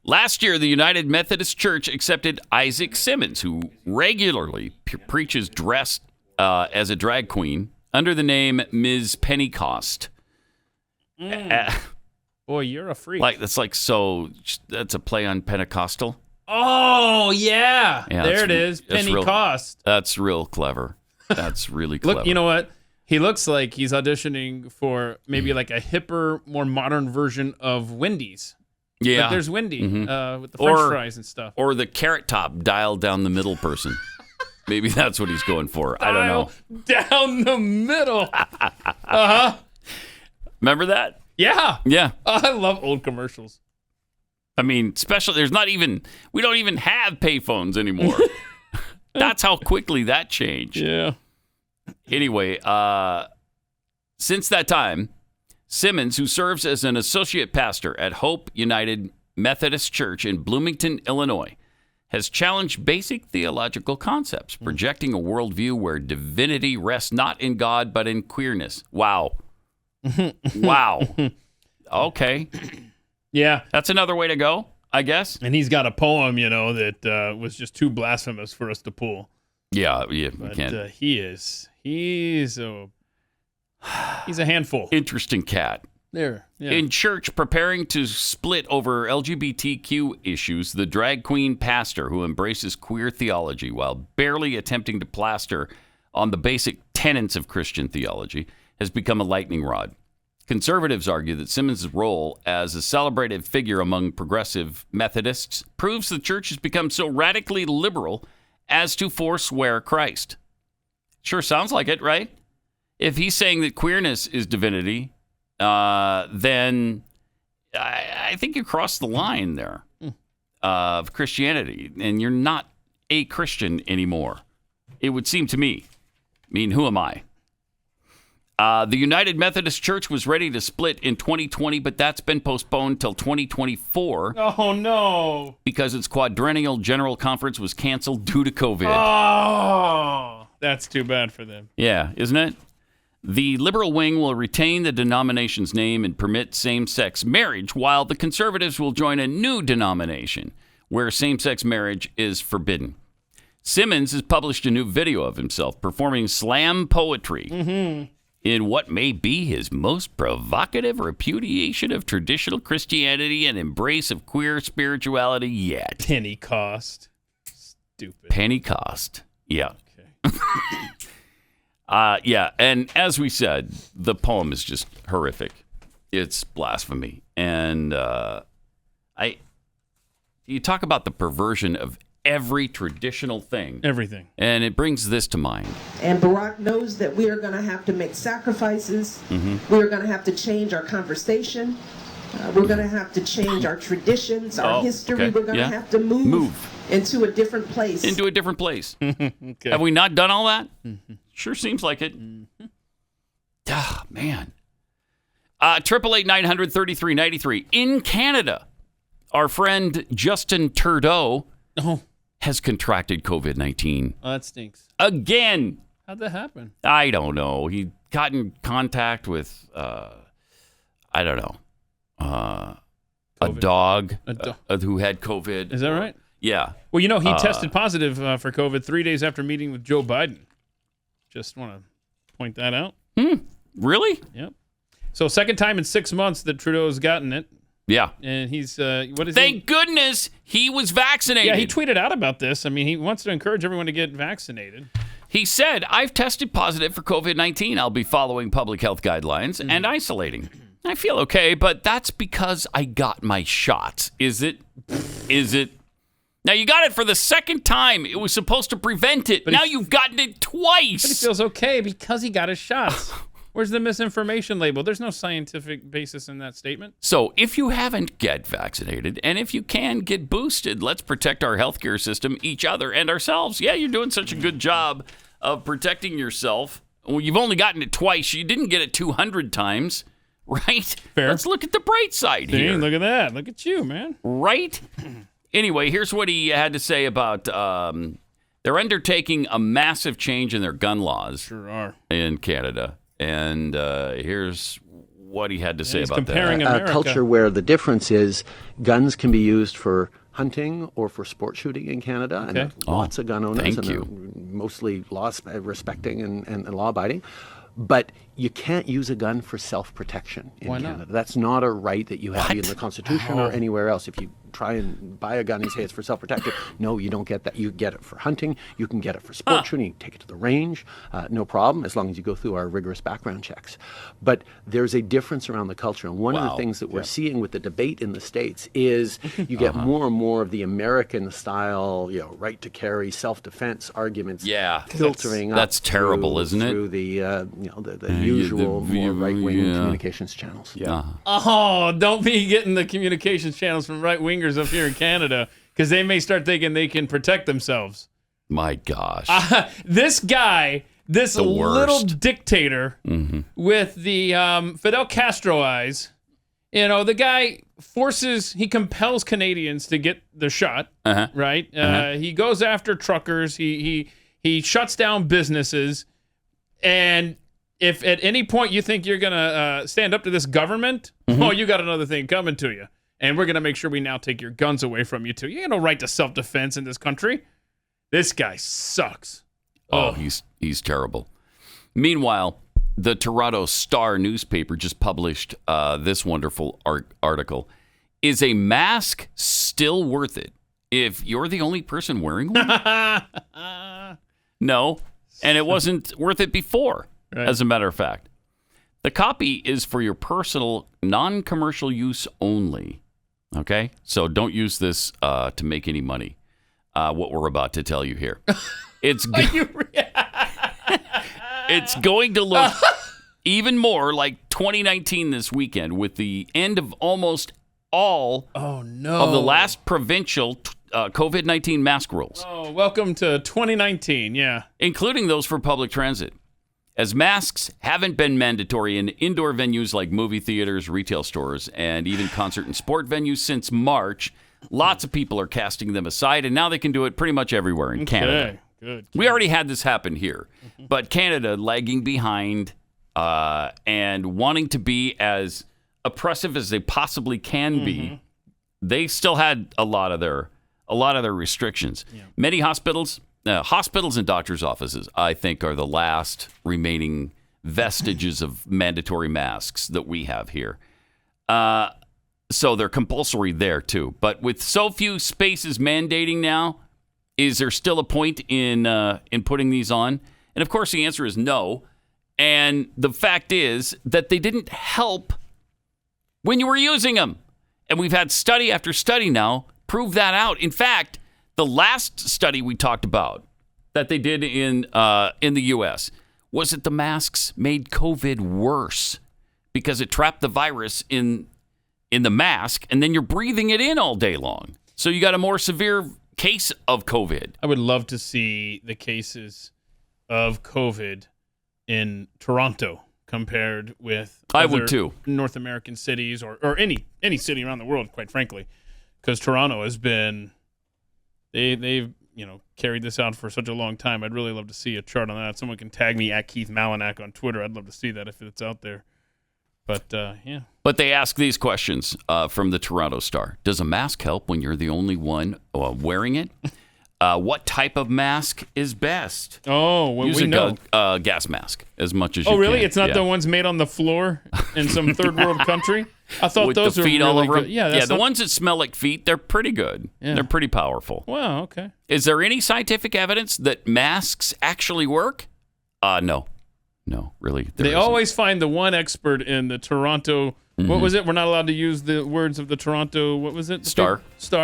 Last year, the United Methodist Church accepted Isaac Simmons, who regularly preaches dressed as a drag queen under the name Ms. Pentecost. Boy, you're a freak. That's a play on Pentecostal. Oh, yeah. There it is. Pentecost. That's real clever. That's really clever. Look, you know what? He looks like he's auditioning for maybe like a hipper, more modern version of Wendy's. Yeah. Like there's Wendy with the French fries and stuff. Or the Carrot Top dialed down the middle person. Maybe that's what he's going for. I don't know. Down the middle. Remember that? Yeah. Yeah. I love old commercials. I mean, we don't even have payphones anymore. That's how quickly that changed. Yeah. Anyway, since that time, Simmons, who serves as an associate pastor at Hope United Methodist Church in Bloomington, Illinois, has challenged basic theological concepts, projecting a worldview where divinity rests not in God, but in queerness. Wow. Wow. Okay. Yeah. That's another way to go, I guess. And he's got a poem, that was just too blasphemous for us to pull. Yeah, we But can't. he's a handful. Interesting cat. There. Yeah. In church, preparing to split over LGBTQ issues, the drag queen pastor who embraces queer theology while barely attempting to plaster on the basic tenets of Christian theology has become a lightning rod. Conservatives argue that Simmons' role as a celebrated figure among progressive Methodists proves the church has become so radically liberal as to forswear Christ. Sure sounds like it, right? If he's saying that queerness is divinity, then I think you cross the line there of Christianity, and you're not a Christian anymore. It would seem to me. I mean, who am I? The United Methodist Church was ready to split in 2020, but that's been postponed till 2024. Oh, no. Because its quadrennial general conference was canceled due to COVID. Oh, that's too bad for them. Yeah, isn't it? The liberal wing will retain the denomination's name and permit same-sex marriage, while the conservatives will join a new denomination where same-sex marriage is forbidden. Simmons has published a new video of himself performing slam poetry in what may be his most provocative repudiation of traditional Christianity and embrace of queer spirituality yet. Pentecost. Stupid. Pentecost. Yeah. Okay. Yeah, and as we said, the poem is just horrific. It's blasphemy. And you talk about the perversion of every traditional thing. Everything. And it brings this to mind. And Barack knows that we are going to have to make sacrifices. Mm-hmm. We are going to have to change our conversation. We're going to have to change our traditions, our history. Okay. We're going to have to move into a different place. Into a different place. Okay. Have we not done all that? Mm-hmm. Sure seems like it. Ah, man. 888-900-3393. In Canada, our friend Justin Trudeau has contracted COVID-19. Oh, that stinks. Again. How'd that happen? I don't know. He got in contact with, I don't know, a dog who had COVID. Is that right? Yeah. Well, he tested positive for COVID 3 days after meeting with Joe Biden. Just want to point that out. Really? Yep. So second time in 6 months that Trudeau's gotten it. Yeah. And he's, what is Thank goodness he was vaccinated. Yeah, he tweeted out about this. I mean, he wants to encourage everyone to get vaccinated. He said, I've tested positive for COVID-19. I'll be following public health guidelines and isolating. I feel okay, but that's because I got my shots. Is it? Now, you got it for the second time. It was supposed to prevent it. But now you've gotten it twice. But he feels okay because he got his shots. Where's the misinformation label? There's no scientific basis in that statement. So if you haven't get vaccinated, and if you can get boosted, let's protect our healthcare system, each other, and ourselves. Yeah, you're doing such a good job of protecting yourself. Well, you've only gotten it twice. You didn't get it 200 times, right? Fair. Let's look at the bright side here. Look at that. Look at you, man. Right? Anyway, here's what he had to say about they're undertaking a massive change in their gun laws. Sure are. In Canada. And here's what he had to say about that. A culture where the difference is guns can be used for hunting or for sport shooting in Canada. Okay. And lots of gun owners. Thank you. Mostly law-respecting and law-abiding. But you can't use a gun for self-protection in Canada. That's not a right that you have in the Constitution or anywhere else. If you try and buy a gun and say it's for self-protection, no, you don't get that. You get it for hunting. You can get it for sport shooting. You can take it to the range. No problem, as long as you go through our rigorous background checks. But there's a difference around the culture. And one of the things that we're seeing with the debate in the States is you get more and more of the American-style, right to carry, self-defense arguments filtering up. That's terrible, isn't it? Through the usual more right-wing communications channels. Yeah. Oh, don't be getting the communications channels from right-wingers up here in Canada, because they may start thinking they can protect themselves. My gosh. This guy, this little dictator with the Fidel Castro eyes, The guy he compels Canadians to get the shot, right? He goes after truckers. He shuts down businesses. And if at any point you think you're going to stand up to this government, you got another thing coming to you. And we're going to make sure we now take your guns away from you, too. You have no right to self-defense in this country. This guy sucks. Oh, he's terrible. Meanwhile, the Toronto Star newspaper just published this wonderful article. Is a mask still worth it if you're the only person wearing one? No, and it wasn't worth it before, as a matter of fact. The copy is for your personal, non-commercial use only. Okay? So don't use this to make any money, what we're about to tell you here. It's going to look even more like 2019 this weekend with the end of almost all of the last provincial COVID-19 mask rules. Oh, welcome to 2019, yeah. Including those for public transit. As masks haven't been mandatory in indoor venues like movie theaters, retail stores, and even concert and sport venues since March, lots of people are casting them aside, and now they can do it pretty much everywhere in Canada. Good. We already had this happen here, but Canada lagging behind and wanting to be as oppressive as they possibly can be, they still had a lot of their restrictions. Yeah. Many hospitals and doctors' offices, I think, are the last remaining vestiges of mandatory masks that we have here. So they're compulsory there too. But with so few spaces mandating now, is there still a point in putting these on? And of course, the answer is no. And the fact is that they didn't help when you were using them. And we've had study after study now prove that out. In fact, the last study we talked about that they did in the U.S. was that the masks made COVID worse because it trapped the virus in the mask, and then you're breathing it in all day long. So you got a more severe case of COVID. I would love to see the cases of COVID in Toronto compared with I would too. North American cities or any city around the world, quite frankly, because Toronto has been they've carried this out for such a long time. I'd really love to see a chart on that. Someone can tag me at Keith Malinak on Twitter. I'd love to see that if it's out there. But yeah. But they ask these questions from the Toronto Star. Does a mask help when you're the only one wearing it? What type of mask is best? Oh, well, use we know. A gas mask as much as you can. Oh, really? It's not the ones made on the floor in some third world country? I thought with those the were feet really all over good. them. Yeah, the ones that smell like feet, they're pretty good. Yeah. They're pretty powerful. Wow, okay. Is there any scientific evidence that masks actually work? No, really. They always find the one expert in the Toronto. What was it? We're not allowed to use the words of the Toronto. What was it? Star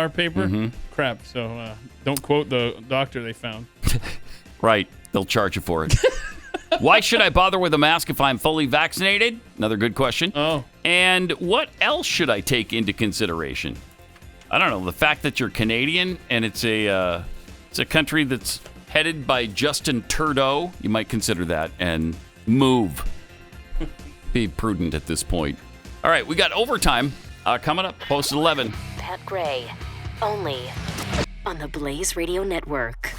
paper. Crap. So don't quote the doctor they found. Right. They'll charge you for it. Why should I bother with a mask if I'm fully vaccinated? Another good question. Oh. And what else should I take into consideration? I don't know. The fact that you're Canadian and it's a country that's headed by Justin Trudeau, you might consider that and move. Be prudent at this point. All right, we got overtime coming up, post 11. Pat Gray, only on the Blaze Radio Network.